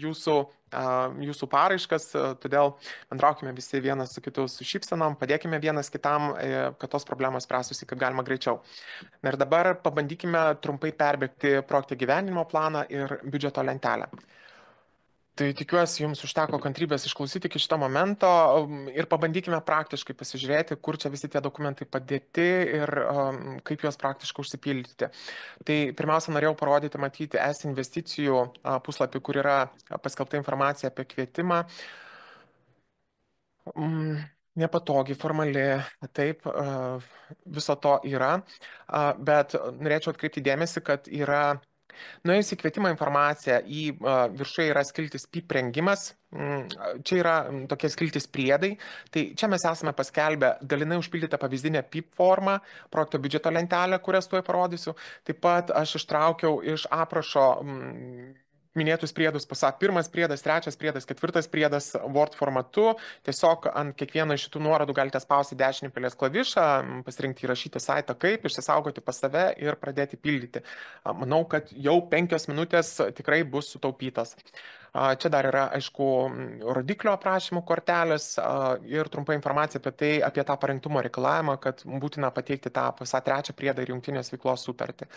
Speaker 4: jūsų paraiškas, todėl bendraukime visi vienas su kitu su šypsenom, padėkime vienas kitam, kad tos problemos spręstųsi kaip galima greičiau. Na ir dabar pabandykime trumpai perbėgti projekto gyvenimo planą ir biudžeto lentelę. Tai tikiuosi, jums užteko kantrybės išklausyti iki šito momento ir pabandykime praktiškai pasižiūrėti, kur čia visi tie dokumentai padėti ir kaip juos praktiškai užsipildyti. Tai pirmiausia, norėjau parodyti, matyti investicijų puslapį, kur yra paskelbta informacija apie kvietimą. Nepatogiai, formali, taip, viso to yra, bet norėčiau atkreipti dėmesį, kad yra nuėjus į kvietimą informaciją, į viršuje yra skiltis PIP rengimas, čia yra tokie skiltis priedai, tai čia mes esame paskelbę dalinai užpildytą pavyzdinę PIP formą, projekto biudžeto lentelę, kurias tuoj parodysiu. Taip pat aš ištraukiau iš aprašo minėtus priedus, pirmas priedas, trečias priedas, ketvirtas priedas Word formatu. Tiesiog ant kiekvieno iš šitų nuorodų galite spausti dešinį pelės klavišą, pasirinkti įrašyti saitą kaip, išsisaugoti pas save ir pradėti pildyti. Manau, kad jau 5 minutės tikrai bus sutaupytos. Čia dar yra, aišku, rodiklio aprašymų kortelės ir trumpa informacija apie tai, apie tą parengtumo reikalavimą, kad būtina pateikti tą PSA 3 priedą ir jungtinės veiklos sutartį.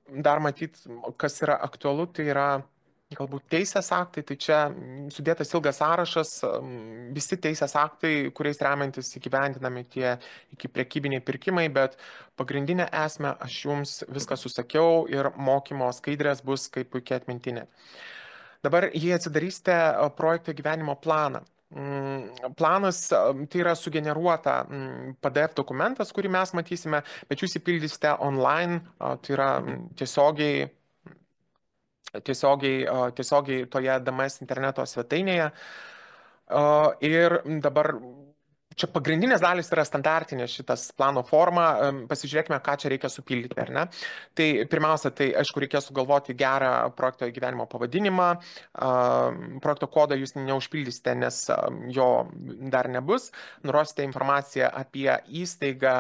Speaker 4: Dar matyt, kas yra aktualu, tai yra galbūt teisės aktai, tai čia sudėtas ilgas sąrašas, visi teisės aktai, kuriais remiantis įgyvendinami tie iki prekybiniai pirkimai, bet pagrindinę esmę aš jums viską susakiau ir mokymo skaidrės bus kaip puikia atmintinė. Dabar, jei atsidarysite projekto gyvenimo planą, planas tai yra sugeneruota PDF dokumentas, kurį mes matysime, bet jūs įpildysite online, tai yra tiesiogiai toje DMS interneto svetainėje. Ir dabar čia pagrindinės dalys yra standartinė šitas plano forma, pasižiūrėkime, ką čia reikia supildyti, ar ne. Tai pirmiausia, tai aišku, reikės sugalvoti gerą projekto gyvenimo pavadinimą, projekto kodą jūs neužpildysite, nes jo dar nebus, nurodysite informaciją apie įstaigą,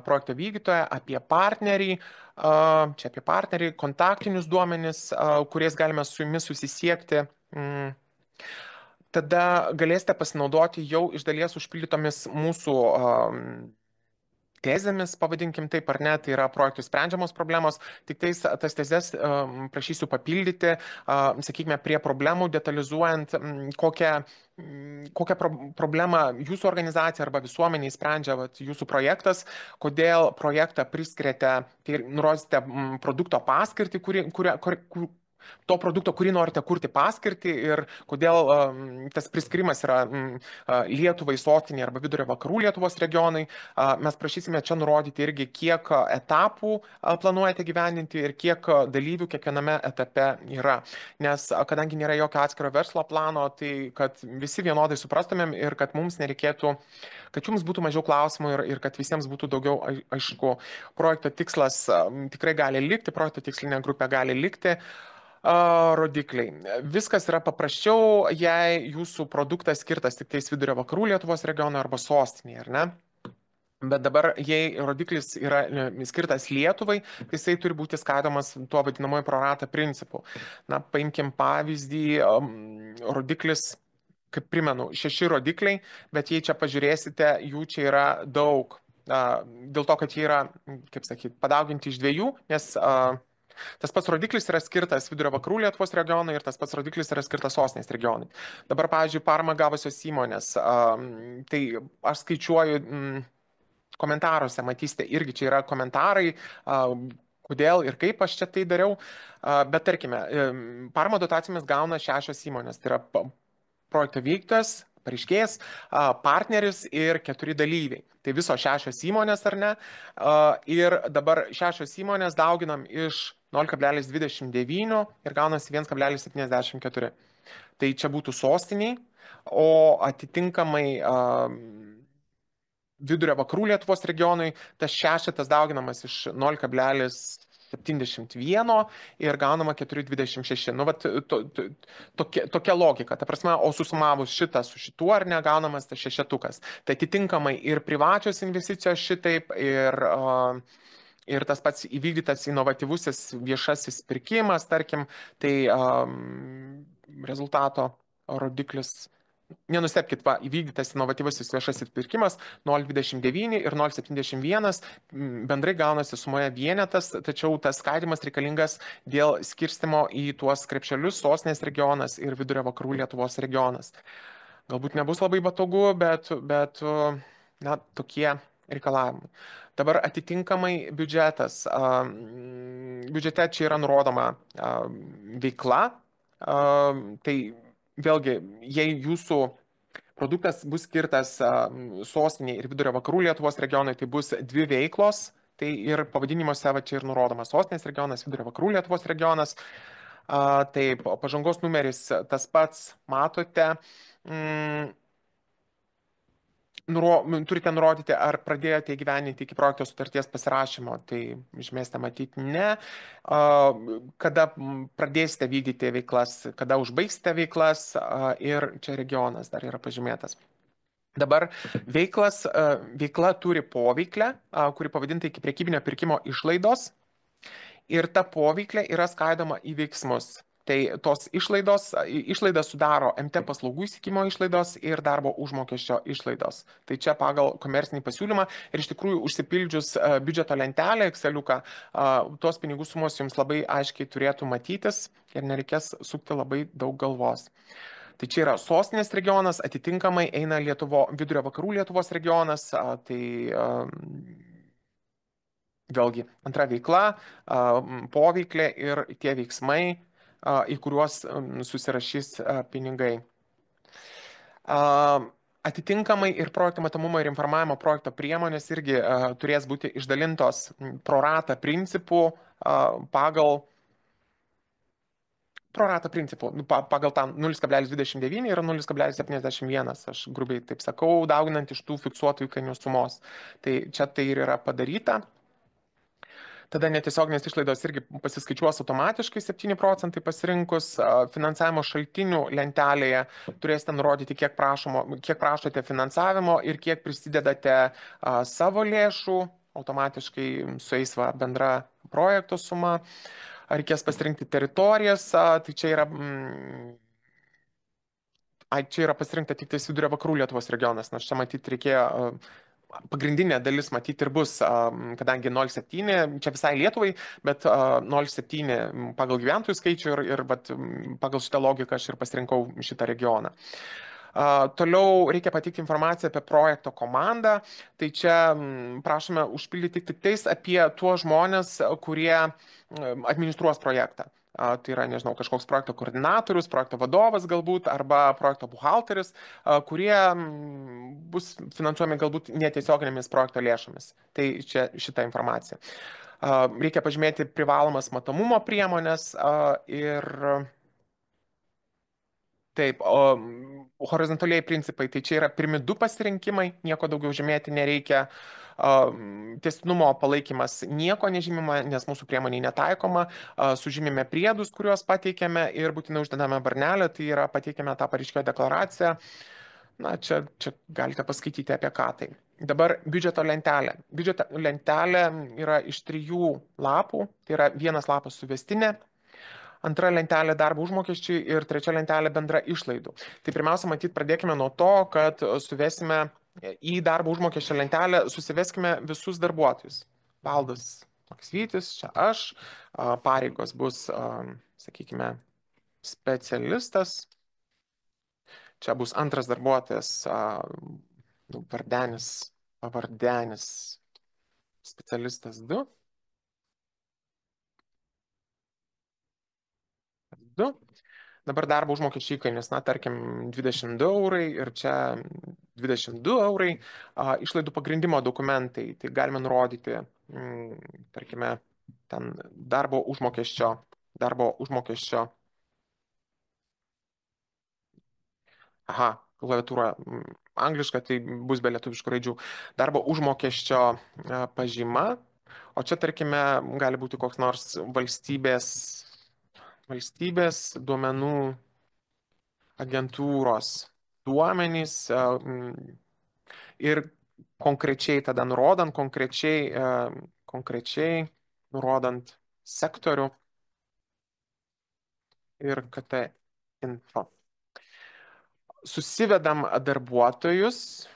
Speaker 4: projekto vykdytoją, apie partnerį, čia apie partnerį, kontaktinius duomenis, kuriais galime su jumis susisiekti. Tada galėsite pasinaudoti jau iš dalies užpildytomis mūsų tezėmis, pavadinkim taip ar ne, tai yra projektų sprendžiamos problemos, tik tas tezes prašysiu papildyti, sakykime, prie problemų, detalizuojant, kokią problemą jūsų organizacija arba visuomeniai sprendžia jūsų projektas, kodėl projektą priskiriate, tai nurodysite produkto paskirtį, to produkto, kurį norite kurti paskirtį ir kodėl tas priskirimas yra Lietuvai, sostinė arba vidurio vakarų Lietuvos regionai. Mes prašysime čia nurodyti irgi, kiek etapų planuojate gyvendinti ir kiek dalyvių kiekviename etape yra. Nes kadangi nėra jokio atskiro verslo plano, tai kad visi vienodai suprastumėm ir kad mums nereikėtų, kad jums būtų mažiau klausimų ir kad visiems būtų daugiau aišku. Projekto tikslas tikrai gali likti, projekto tikslinė grupė gali likti. Rodikliai. Viskas yra paprasčiau, jei jūsų produktas skirtas tik tais vidurio vakarų Lietuvos regionui arba sostinėje, ar ne? Bet dabar, jei rodiklis yra skirtas Lietuvai, tai jisai turi būti skaitomas tuo vadinamoju pro rata principu. Na, paimkim pavyzdį, rodiklis, kaip primenu, 6 rodikliai, bet jei čia pažiūrėsite, jų čia yra daug. Dėl to, kad jie yra, kaip sakyti, padauginti iš 2, nes tas pats rodiklis yra skirtas vidurio vakarų Lietuvos regionui ir tas pats rodiklis yra skirtas sostinės regionui. Dabar, pavyzdžiui, paramą gavusios įmonės, tai aš skaičiuoju komentaruose, matysite, irgi čia yra komentarai, kodėl ir kaip aš čia tai dariau, bet tarkime, paramo dotacijomis gauna 6 įmonės, tai yra projekto vykdytojas, pareiškėjas, partneris ir 4 dalyviai. Tai visos 6 įmonės, ar ne? Ir dabar 6 įmonės dauginam iš 0,29 ir gaunasi 1,74. Tai čia būtų sostiniai, o atitinkamai vidurio vakarų Lietuvos regionui tas 6 dauginamas iš 0,71 ir gaunama 4,26. Nu, vat, tokia logika. Ta prasme, o susumavus šitą su šituo ar negaunamas tas 6. Tai atitinkamai ir privačios investicijos šitaip, ir tas pats įvykdytas inovatyvusis viešasis pirkimas, tarkim, tai rezultato rodiklis. Nenustebkit, įvykdytas inovatyvusis viešasis pirkimas 0,29 ir 0,71 bendrai gaunasi sumoje vienetas, tačiau tas skaidimas reikalingas dėl skirstimo į tuos krepšelius sostinės regionas ir vidurio vakarų Lietuvos regionas. Galbūt nebus labai patogu, bet na, tokie reikalavimai. Dabar atitinkamai biudžetas. Biudžete čia yra nurodoma veikla. Tai vėlgi, jei jūsų produktas bus skirtas sostiniai ir vidurio vakarų Lietuvos regionui, tai bus 2 veiklos. Tai ir pavadinimuose va čia ir nurodoma sostinės regionas, vidurio vakarų Lietuvos regionas. Taip, pažangos numeris tas pats, matote. Turite nurodyti, ar pradėjote įgyveninti iki projekto sutarties pasirašymo, tai žymėsite matyti ne. Kada pradėsite vykdyti veiklas, kada užbaigsite veiklas ir čia regionas dar yra pažymėtas. Dabar veikla turi poveiklę, kuri pavadinta iki prekybinio pirkimo išlaidos ir ta poveiklė yra skaidoma į veiksmus. Tai tos išlaidas sudaro MT paslaugų įsigijimo išlaidos ir darbo užmokesčio išlaidos. Tai čia pagal komercinį pasiūlymą ir iš tikrųjų užsipildžius biudžeto lentelę, Exceliuką, tos pinigų sumos jums labai aiškiai turėtų matytis ir nereikės sukti labai daug galvos. Tai čia yra sostinės regionas, atitinkamai eina vidurio vakarų Lietuvos regionas, tai vėlgi antra veikla, poveiklė ir tie veiksmai, į kuriuos susirašys pinigai. Atitinkamai ir projekto matomumo ir informavimo projekto priemonės irgi turės būti išdalintos pro ratą principų pagal pagal tą 0,29 ir 0,71, aš grubiai taip sakau, dauginant iš tų fiksuotų įkainių sumos. Tai čia tai ir yra padaryta. Tada netiesioginės išlaidos irgi pasiskaičiuos automatiškai 7 procentai pasirinkus. Finansavimo šaltinių lentelėje turėsite nurodyti, kiek prašote finansavimo ir kiek prisidedate savo lėšų. Automatiškai sueis bendra projekto suma. Reikės pasirinkti teritorijas, tai čia yra pasirinkta tik tais vidurio vakarų Lietuvos regionas, nes čia matyti reikėjo, pagrindinė dalis matyti ir bus, kadangi 0,7, čia visai Lietuvai, bet 0,7 pagal gyventojų skaičių ir pagal šitą logiką aš ir pasirinkau šitą regioną. Toliau reikia pateikti informaciją apie projekto komandą, tai čia prašome užpildyti tik tais apie tuos žmonės, kurie administruos projektą. Tai yra, nežinau, kažkoks projekto koordinatorius, projekto vadovas galbūt, arba projekto buhalteris, kurie bus finansuojami galbūt netiesioginėmis projekto lėšomis. Tai čia šita informacija. Reikia pažymėti privalomas matomumo priemonės ir taip, horizontaliai principai, tai čia yra pirmi 2 pasirinkimai, nieko daugiau žymėti nereikia. Tęstinumo palaikymas nieko nežymima, nes mūsų priemoniai netaikoma. Sužymime priedus, kuriuos pateikėme ir būtinai uždedame varnelę, tai yra pateikėme tą pareiškėjo deklaraciją. Na, čia galite paskaityti apie ką tai. Dabar biudžeto lentelė. Biudžeto lentelė yra iš 3 lapų, tai yra 1 lapas suvestinė, 2 lentelė darbo užmokesčiai ir 3 lentelė bendra išlaidų. Tai pirmiausia, matyt, pradėkime nuo to, kad suvesime į darbo užmokesčio lentelę, susiveskime visus darbuotojus. Valdas Maksvytis, čia aš, pareigos bus, sakykime, specialistas. Čia bus antras darbuotojas, vardenis, pavardenis, specialistas 2. 22. Dabar darbo užmokesčio įkainis, na, tarkim, 22 eurai ir čia 22 eurai. Išlaidų pagrindimo dokumentai, tai galime nurodyti, tarkime, ten darbo užmokesčio, klaviatūra angliška, tai bus be lietuviškų raidžių, darbo užmokesčio pažyma, o čia, tarkime, gali būti koks nors valstybės duomenų agentūros duomenys ir konkrečiai tada konkrečiai nurodant sektorių ir KT info. Susivedam darbuotojus.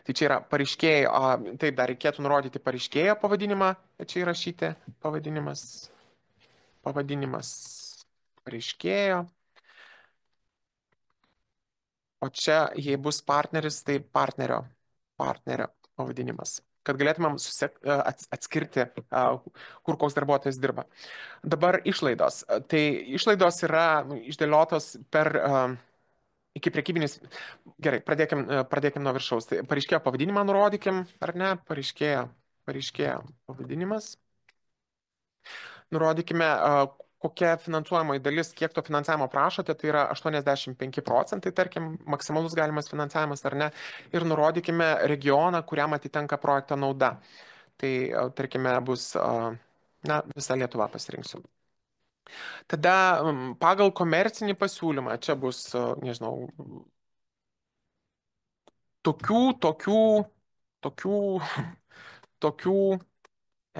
Speaker 4: Tai čia yra pareiškėjo, taip, dar reikėtų nurodyti pareiškėjo pavadinimą, čia įrašyti pavadinimas pareiškėjo. O čia, jei bus partneris, tai partnerio pavadinimas, kad galėtumėm atskirti, kur koks darbuotojas dirba. Dabar išlaidos. Tai išlaidos yra išdėliotos per iki prekybinis. Gerai, pradėkim nuo viršaus. Tai pareiškėjo pavadinimą nurodykim, ar ne? Pareiškėjo pavadinimas. Nurodykime, kokia finansuojamoji dalis, kiek to finansavimo prašote, tai yra 85%, tarkim, maksimalus galimas finansavimas ar ne, ir nurodykime regioną, kuriam atitenka projekto nauda. Tai, tarkime, bus, na, visa Lietuva pasirinksiu. Tada pagal komercinį pasiūlymą, čia bus, nežinau, tokių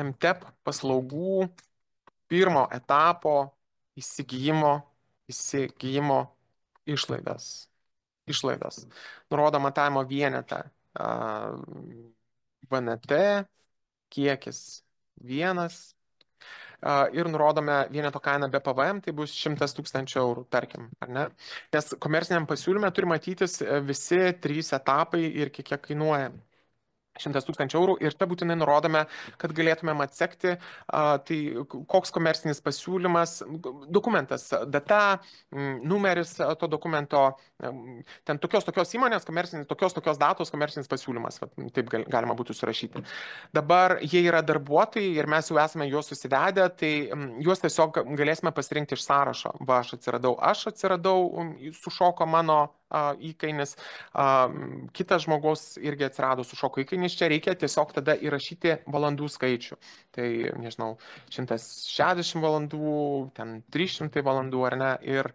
Speaker 4: MTEP paslaugų pirmo etapo įsigijimo išlaidas. Nurodo matavimo vienetą VNT, kiekis 1 ir nurodome vieneto kainą be PVM, tai bus 100 000 eurų, tarkim, ar ne? Nes komerciniam pasiūlyme turi matytis visi 3 etapai ir kiek kainuoja. 100 000 eurų ir čia būtinai nurodome, kad galėtumėm atsekti, tai koks komercinis pasiūlymas, dokumentas, data, numeris to dokumento, ten tokios įmonės, tokios datos komercinis pasiūlymas, taip galima būtų surašyti. Dabar jie yra darbuotojai ir mes jau esame juos susivedę, tai juos tiesiog galėsime pasirinkti iš sąrašo. Va, aš atsiradau, sušoko mano įkainis, kitas žmogus irgi atsirado, sušoko įkainis, čia reikia tiesiog tada įrašyti valandų skaičių. Tai, nežinau, 160 valandų, ten 300 valandų ar ne, ir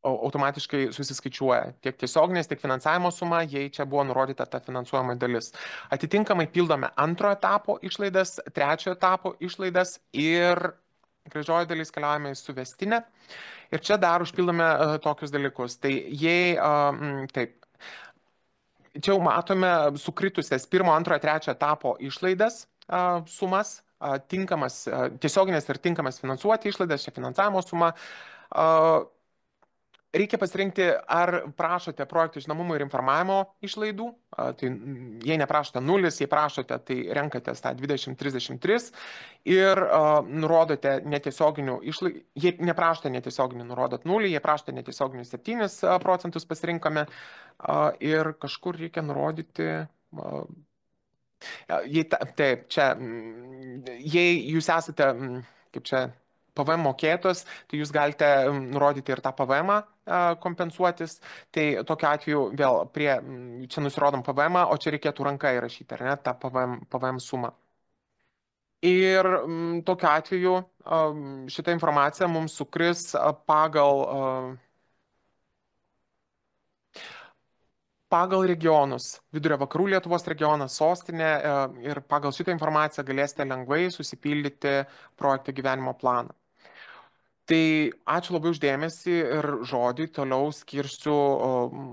Speaker 4: automatiškai susiskaičiuoja tiek tiesioginės, tiek finansavimo suma, jei čia buvo nurodyta ta finansuojama dalis. Atitinkamai pildome antrojo etapo išlaidas, trečiojo etapo išlaidas ir gražioji dalis keliaujame į suvestinę. Ir čia dar užpildome tokius dalykus. Tai jei, taip, čia jau matome sukritusias pirmo, antrojo, trečiojo etapo išlaidas sumas, tiesioginės ir tinkamas finansuoti išlaidas, čia finansavimo suma. Reikia pasirinkti, ar prašote projektų žinomumo ir informavimo išlaidų. Tai jei neprašote 0, jei prašote, tai renkatės tą 20-33 ir nurodote netiesioginių išlaidų. Jei neprašote netiesioginių, nurodot 0, jei prašote netiesioginių 7% pasirinkame ir kažkur reikia nurodyti. Taip, čia, jei jūs esate, kaip čia, PVM mokėtos, tai jūs galite nurodyti ir tą PVM kompensuotis. Tai tokiu atveju vėl čia nusirodom PVM, o čia reikėtų ranka įrašyti, ar ne, tą PVM sumą. Ir tokiu atveju šitą informaciją mums sukris pagal regionus, Vidurio vakarų Lietuvos regionas, sostinė, ir pagal šitą informaciją galėsite lengvai susipildyti projekto gyvenimo planą. Tai ačiū labai uždėmesį ir žodį toliau skirsiu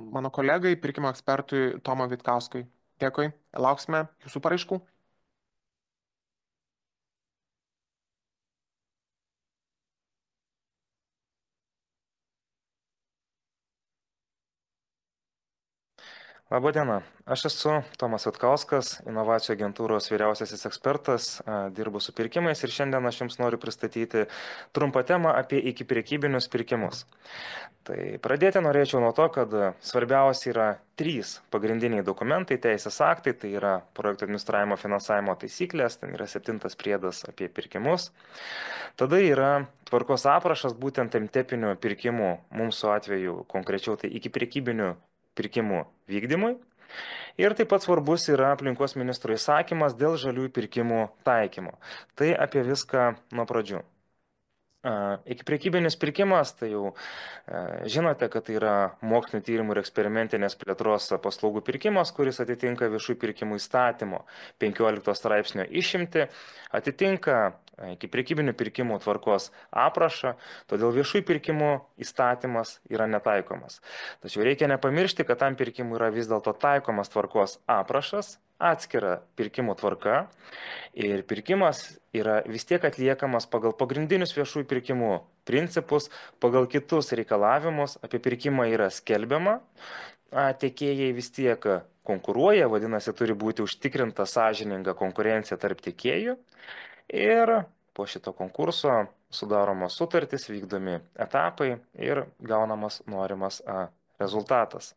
Speaker 4: mano kolegai, pirkimo ekspertui Tomui Vitkauskui. Dėkui, lauksime jūsų paraiškų.
Speaker 5: Labadiena, aš esu Tomas Vitkauskas, inovacijų agentūros vyriausiasis ekspertas, dirbu su pirkimais ir šiandien aš Jums noriu pristatyti trumpą temą apie ikipriekybinius pirkimus. Tai pradėti norėčiau nuo to, kad svarbiausia yra 3 pagrindiniai dokumentai, teisės aktai, tai yra projektų administravimo finansavimo taisyklės, ten yra 7 priedas apie pirkimus. Tada yra tvarkos aprašas būtent MTEPinių pirkimų, mūsų atveju konkrečiau tai ikipriekybinių pirkimų vykdymui. Ir taip pat svarbus yra aplinkos ministro įsakymas dėl žaliųjų pirkimų taikymo. Tai apie viską nuo pradžių. Ikipriekybinis pirkimas, tai jau žinote, kad tai yra mokslinio tyrimų ir eksperimentinės plėtros paslaugų pirkimas, kuris atitinka viešųjų pirkimų įstatymo 15 straipsnio išimtį, atitinka ikipriekybinių pirkimų tvarkos aprašą, todėl viešųjų pirkimų įstatymas yra netaikomas. Tačiau reikia nepamiršti, kad tam pirkimui yra vis dėlto taikomas tvarkos aprašas, atskira pirkimų tvarka ir pirkimas yra vis tiek atliekamas pagal pagrindinius viešųjų pirkimų principus, pagal kitus reikalavimus, apie pirkimą yra skelbiama, tiekėjai vis tiek konkuruoja, vadinasi, turi būti užtikrinta sąžininga konkurencija tarp tiekėjų ir po šito konkurso sudaromos sutartys, vykdomi etapai ir gaunamas norimas rezultatas.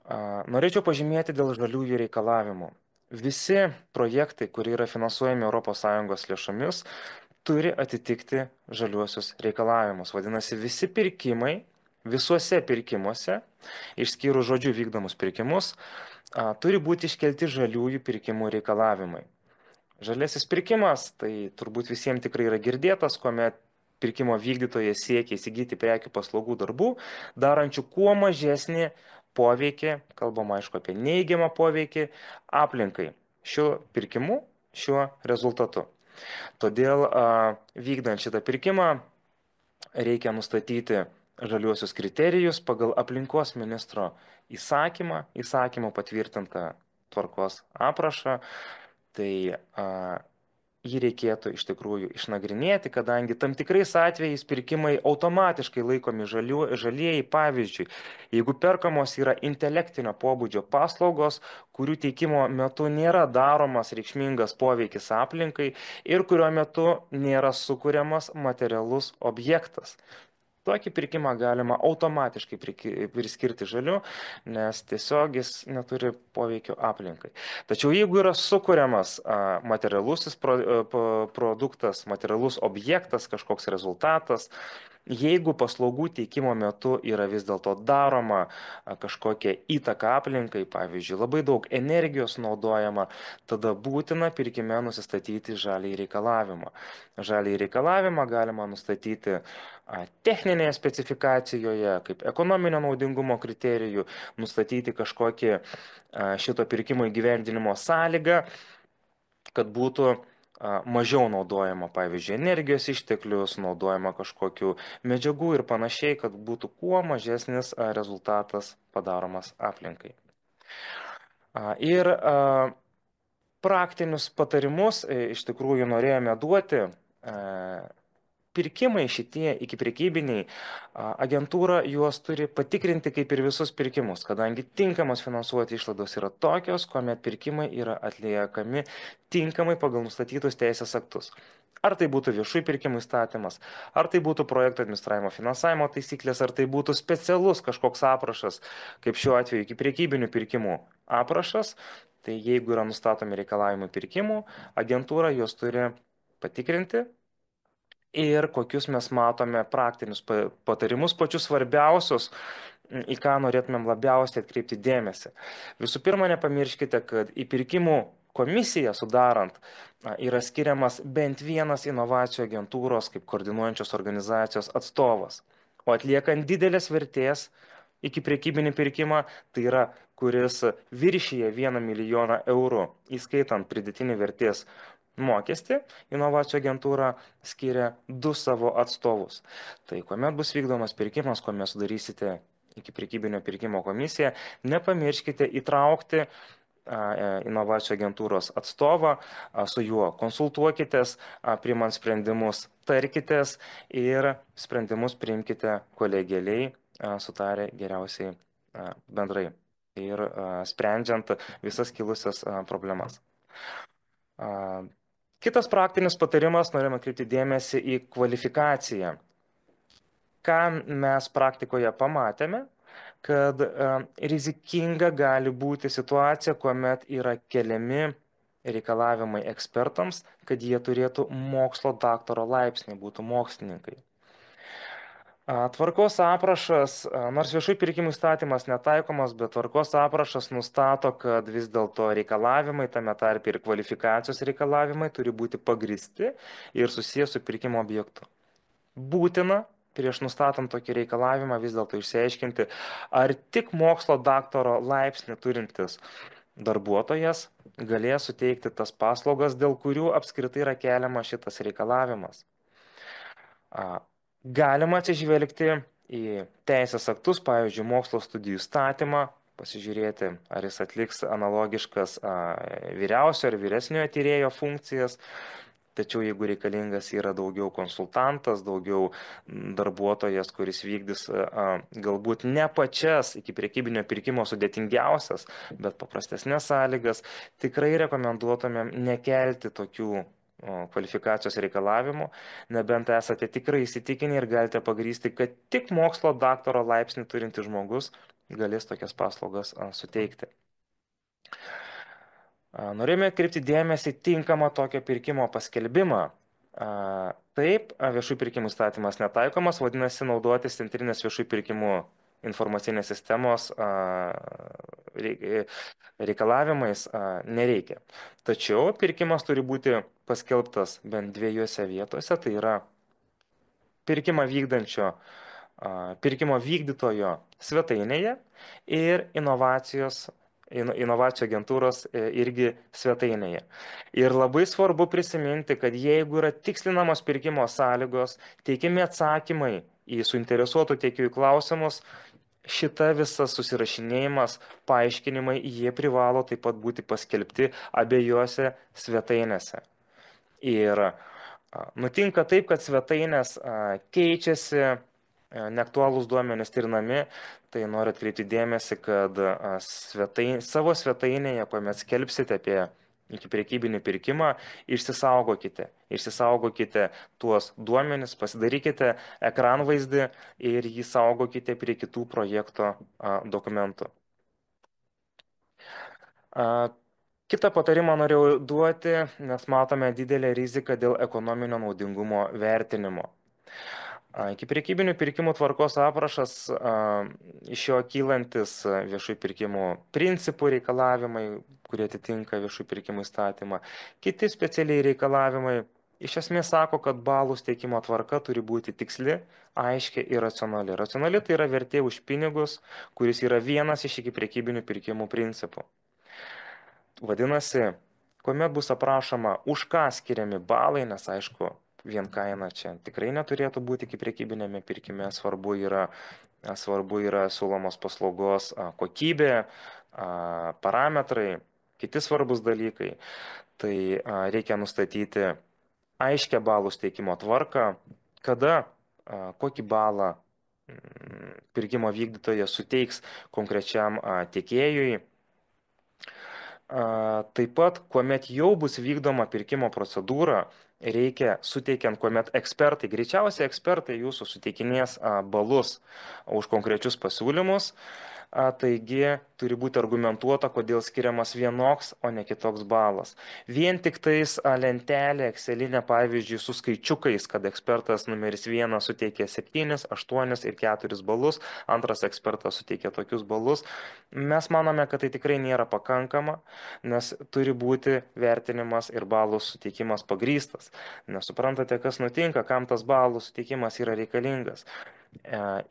Speaker 5: Norėčiau pažymėti dėl žaliųjų reikalavimų. Visi projektai, kurie yra finansuojami ES lėšomis, turi atitikti žaliuosius reikalavimus. Vadinasi, visi pirkimai, visuose pirkimuose, išskyrus žodžių vykdomus pirkimus, turi būti iškelti žaliųjų pirkimų reikalavimai. Žalėsis pirkimas, tai turbūt visiems tikrai yra girdėtas, kuomet pirkimo vykdytojas siekia įsigyti prekių paslaugų darbų, darančių kuo mažesnį poveikį, kalbama aišku apie neigiamą poveikį aplinkai šiuo pirkimu, šiuo rezultatu. Todėl vykdant šitą pirkimą reikia nustatyti žaliuosius kriterijus pagal aplinkos ministro įsakymo patvirtintą tvarkos aprašą. Tai jį reikėtų iš tikrųjų išnagrinėti, kadangi tam tikrais atvejais pirkimai automatiškai laikomi žalieji. Pavyzdžiui, jeigu perkamos yra intelektinio pobūdžio paslaugos, kurių teikimo metu nėra daromas reikšmingas poveikis aplinkai ir kurio metu nėra sukuriamas materialus objektas. Tokį pirkimą galima automatiškai priskirti žaliu, nes tiesiog jis neturi poveikio aplinkai. Tačiau jeigu yra sukuriamas materialusis produktas, materialus objektas, kažkoks rezultatas, jeigu paslaugų teikimo metu yra vis dėlto daroma kažkokia įtaka aplinkai, pavyzdžiui, labai daug energijos naudojama, tada būtina pirkime nusistatyti žaliąjį reikalavimą. Žaliąjį reikalavimą galima nustatyti techninėje specifikacijoje, kaip ekonominio naudingumo kriterijų, nustatyti kažkokį šito pirkimo įgyvendinimo sąlygą, kad būtų mažiau naudojama, pavyzdžiui, energijos išteklius, naudojama kažkokių medžiagų ir panašiai, kad būtų kuo mažesnis rezultatas padaromas aplinkai. Ir praktinius patarimus iš tikrųjų norėjome duoti. Pirkimai šitie ikipriekybiniai, agentūra juos turi patikrinti kaip ir visus pirkimus, kadangi tinkamos finansuoti išlaidos yra tokios, kuomet pirkimai yra atliekami tinkamai pagal nustatytus teisės aktus. Ar tai būtų viešųjų pirkimų įstatymas, ar tai būtų projektų administravimo finansavimo taisyklės, ar tai būtų specialus kažkoks aprašas, kaip šiuo atveju ikipriekybinių pirkimų aprašas, tai jeigu yra nustatomi reikalavimai pirkimų, agentūra juos turi patikrinti. Ir kokius mes matome praktinius patarimus, pačius svarbiausius, į ką norėtumėm labiausiai atkreipti dėmesį. Visų pirma, nepamirškite, kad į pirkimų komisiją sudarant yra skiriamas bent vienas inovacijų agentūros kaip koordinuojančios organizacijos atstovas. O atliekant didelės vertės ikipriekybinį pirkimą, tai yra, kuris viršyje 1 milijoną eurų, įskaitant pridėtinį vertės mokestį, inovacijų agentūra skiria 2 savo atstovus. Tai kuomet bus vykdomas pirkimas, kuomet sudarysite ikipriekybinio pirkimo komisiją, nepamirškite įtraukti inovacijų agentūros atstovą, su juo konsultuokitės, priimant sprendimus, tarkitės ir sprendimus priimkite kolegialiai, sutarę geriausiai bendrai. ir sprendžiant visas kilusias problemas. Kitas praktinis patarimas, norime atkreipti dėmesį į kvalifikaciją. Ką mes praktikoje pamatėme, kad rizikinga gali būti situacija, kuomet yra keliami reikalavimai ekspertams, kad jie turėtų mokslo daktaro laipsnį, būtų mokslininkai. Tvarkos aprašas, nors viešųjų pirkimų įstatymas netaikomas, bet tvarkos aprašas nustato, kad vis dėlto reikalavimai, tame tarpe ir kvalifikacijos reikalavimai, turi būti pagristi ir susijęs su pirkimo objektu. Būtina prieš nustatant tokį reikalavimą vis dėlto išsiaiškinti, ar tik mokslo daktaro laipsnį turintis darbuotojas galės suteikti tas paslaugas, dėl kurių apskritai yra keliamas šitas reikalavimas. Galima atsižvelgti į teisės aktus, pavyzdžiui, mokslo studijų statymą, pasižiūrėti, ar jis atliks analogiškas vyriausio ar vyresniojo tyrėjo funkcijas. Tačiau jeigu reikalingas yra daugiau konsultantas, daugiau darbuotojas, kuris vykdys galbūt ne pačias iki prekybinio pirkimo sudėtingiausias, bet paprastesnės sąlygas, tikrai rekomenduotumėm nekelti tokių kvalifikacijos reikalavimų, nebent esate tikrai įsitikinę ir galite pagrysti, kad tik mokslo daktaro laipsnį turintis žmogus galės tokias paslaugas suteikti. Norėjome atkreipti dėmesį tinkamą tokio pirkimo paskelbimą. Taip, viešųjų pirkimų įstatymas netaikomas, vadinasi, naudotis centrinės viešųjų pirkimų informacinės sistemos reikalavimais nereikia. Tačiau pirkimas turi būti paskelbtas bent dviejose vietose, tai yra pirkimą vykdančio pirkimo vykdytojo svetainėje ir inovacijų agentūros irgi svetainėje. Ir labai svarbu prisiminti, kad jeigu yra tikslinamos pirkimo sąlygos, teikiami atsakymai į suinteresuotų tiekėjų klausimus, šita visas susirašinėjimas, paaiškinimai, jie privalo taip pat būti paskelbti abiejose svetainėse. Ir nutinka taip, kad svetainės keičiasi, neaktualūs duomenys trinami, tai noriu atkreipti dėmesį, kad savo svetainėje, kuomet skelbsite apie iki prekybinį pirkimą, išsisaugokite tuos duomenis, pasidarykite ekranvaizdį ir jį saugokite prie kitų projekto dokumentų. Kitą patarimą norėjau duoti, nes matome didelę riziką dėl ekonominio naudingumo vertinimo. Iki prekybinių pirkimų tvarkos aprašas, iš jo kylantis viešųjų pirkimų principų reikalavimai, kurie atitinka viešųjų pirkimų įstatymą, kiti specialiai reikalavimai, iš esmės sako, kad balų steikimo tvarka turi būti tiksli, aiški ir racionali. Racionali tai yra vertė už pinigus, kuris yra vienas iš iki prekybinių pirkimų principų. Vadinasi, kuomet bus aprašoma, už ką skiriami balai, nes aišku, vien kaina čia tikrai neturėtų būti iki prekybinėme pirkime, svarbu yra siūlomos paslaugos kokybė, parametrai, kiti svarbus dalykai. Tai reikia nustatyti aiškę balų steikimo tvarką, kada kokį balą pirkimo vykdytojas suteiks konkrečiam tiekėjui. Taip pat, kuomet jau bus vykdoma pirkimo procedūra, reikia suteikiant, kuomet ekspertai, greičiausiai ekspertai jūsų suteikinės balus už konkrečius pasiūlymus, taigi turi būti argumentuota, kodėl skiriamas vienoks, o ne kitoks balas. Vien tik tais lentelė, Excelinė, pavyzdžiui, su skaičiukais, kad ekspertas numeris 1 suteikė 7, 8 ir 4 balus, antras ekspertas suteikė tokius balus. Mes manome, kad tai tikrai nėra pakankama, nes turi būti vertinimas ir balų suteikimas pagrystas. Nesuprantate, kas nutinka, kam tas balų suteikimas yra reikalingas.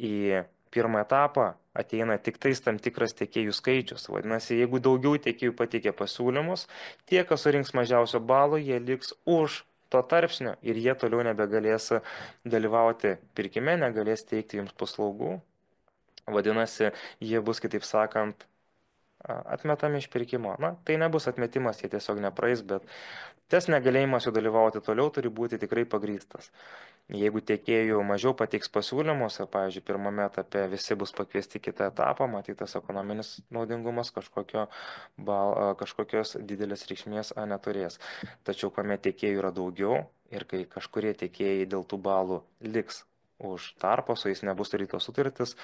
Speaker 5: Į pirmą etapą ateina tik tais tam tikras tiekėjų skaičius. Vadinasi, jeigu daugiau tiekėjų pateikė pasiūlymus, tie, kas surinks mažiausio balų, jie liks už to tarpsnio ir jie toliau nebegalės dalyvauti pirkime, negalės teikti jums paslaugų. Vadinasi, jie bus, kitaip sakant, atmetami iš pirkimo. Na, tai nebus atmetimas, jie tiesiog nepraeis, bet tas negalėjimas jų dalyvauti toliau turi būti tikrai pagrįstas. Jeigu tiekėjų mažiau pateiks pasiūlymus ir, pavyzdžiui, pirmame etape visi bus pakviesti į kitą etapą, matytas ekonominis naudingumas kažkokios didelės reikšmės neturės. Tačiau, kuomet tiekėjų yra daugiau ir kai kažkurie tiekėjai dėl tų balų liks už tarpo, su jais nebus sudarytos sutartis,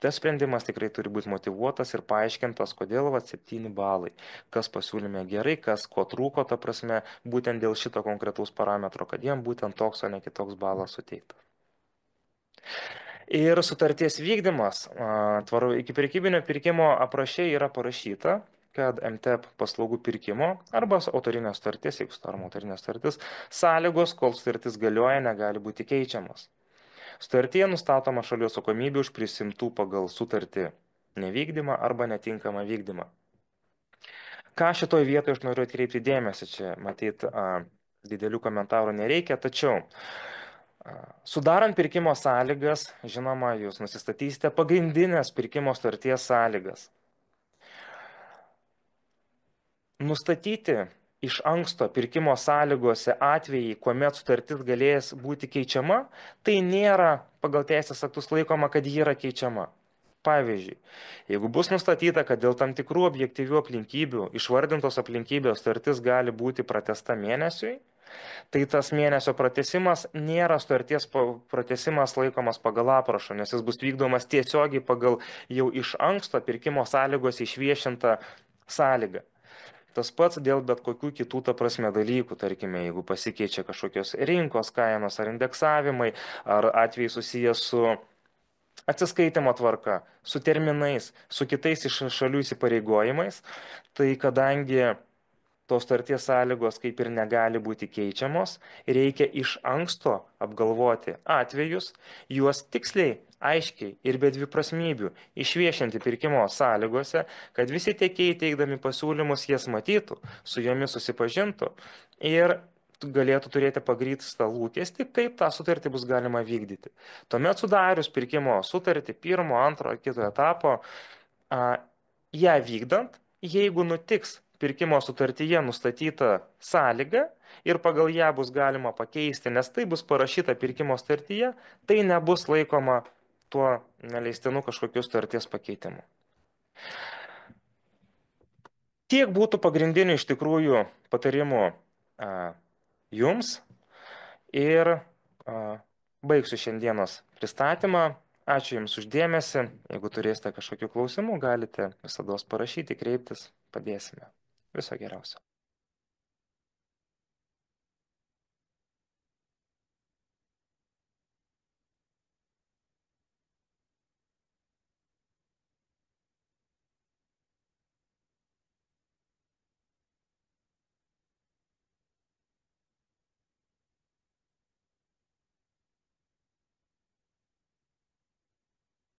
Speaker 5: tas sprendimas tikrai turi būti motyvuotas ir paaiškintas, kodėl 7 balai, kas pasiūlyme gerai, kas ko trūko, ta prasme, būtent dėl šito konkretaus parametro, kad jiem būtent toks, o ne kitoks balas suteiktas. Ir sutarties vykdymas, iki prekybinio pirkimo apraše yra parašyta, kad MTEP paslaugų pirkimo arba autorinės sutarties, jeigu sudaroma autorinės sutartis, sąlygos, kol sutartis galioja, negali būti keičiamos. Sutartyje nustatoma šalių atsakomybė už prisimtų pagal sutartį nevykdymą arba netinkamą vykdymą. Ką šitoj vietoje aš noriu atkreipti dėmesį, čia matyt didelių komentarų nereikia, tačiau sudarant pirkimo sąlygas, žinoma, jūs nusistatysite pagrindinės pirkimo sutarties sąlygas. Nustatyti iš anksto pirkimo sąlygose atvejai, kuomet sutartis galės būti keičiama, tai nėra pagal teisės aktus laikoma, kad ji yra keičiama. Pavyzdžiui, jeigu bus nustatyta, kad dėl tam tikrų objektyvių aplinkybių, išvardintos aplinkybės sutartis gali būti pratęsta mėnesiui, tai tas mėnesio pratęsimas nėra sutarties pratęsimas laikomas pagal aprašą, nes jis bus vykdomas tiesiogiai pagal jau iš anksto pirkimo sąlygos išviešintą sąlygą. Tas pats dėl bet kokių kitų, ta prasme, dalykų, tarkime, jeigu pasikeičia kažkokios rinkos kainos ar indeksavimai, ar atvejai susijęs su atsiskaitimo tvarka, su terminais, su kitais iš šalių įsipareigojimais, tai kadangi tos sutarties sąlygos kaip ir negali būti keičiamos, reikia iš anksto apgalvoti atvejus, juos tiksliai, aiškiai ir be dviprasmybių išviešinti pirkimo sąlygose, kad visi tiekėjai teikdami pasiūlymus jas matytų, su jomis susipažintų ir galėtų turėti pagrįstą lūkestį, kaip tą sutartį bus galima vykdyti. Tuomet sudarius pirkimo sutartį pirmo, antro ar kito etapo, ją vykdant, jeigu nutiks pirkimo sutartyje nustatyta sąlyga ir pagal ją bus galima pakeisti, nes tai bus parašyta pirkimo sutartyje, tai nebus laikoma tuo neleistinu kažkokiu sutarties pakeitimu. Tiek būtų pagrindinių iš tikrųjų patarimų jums ir baigsiu šiandienos pristatymą. Ačiū Jums uždėmesi. Jeigu turėsite kažkokių klausimų, galite visada parašyti, kreiptis, padėsime. Viso geriausio.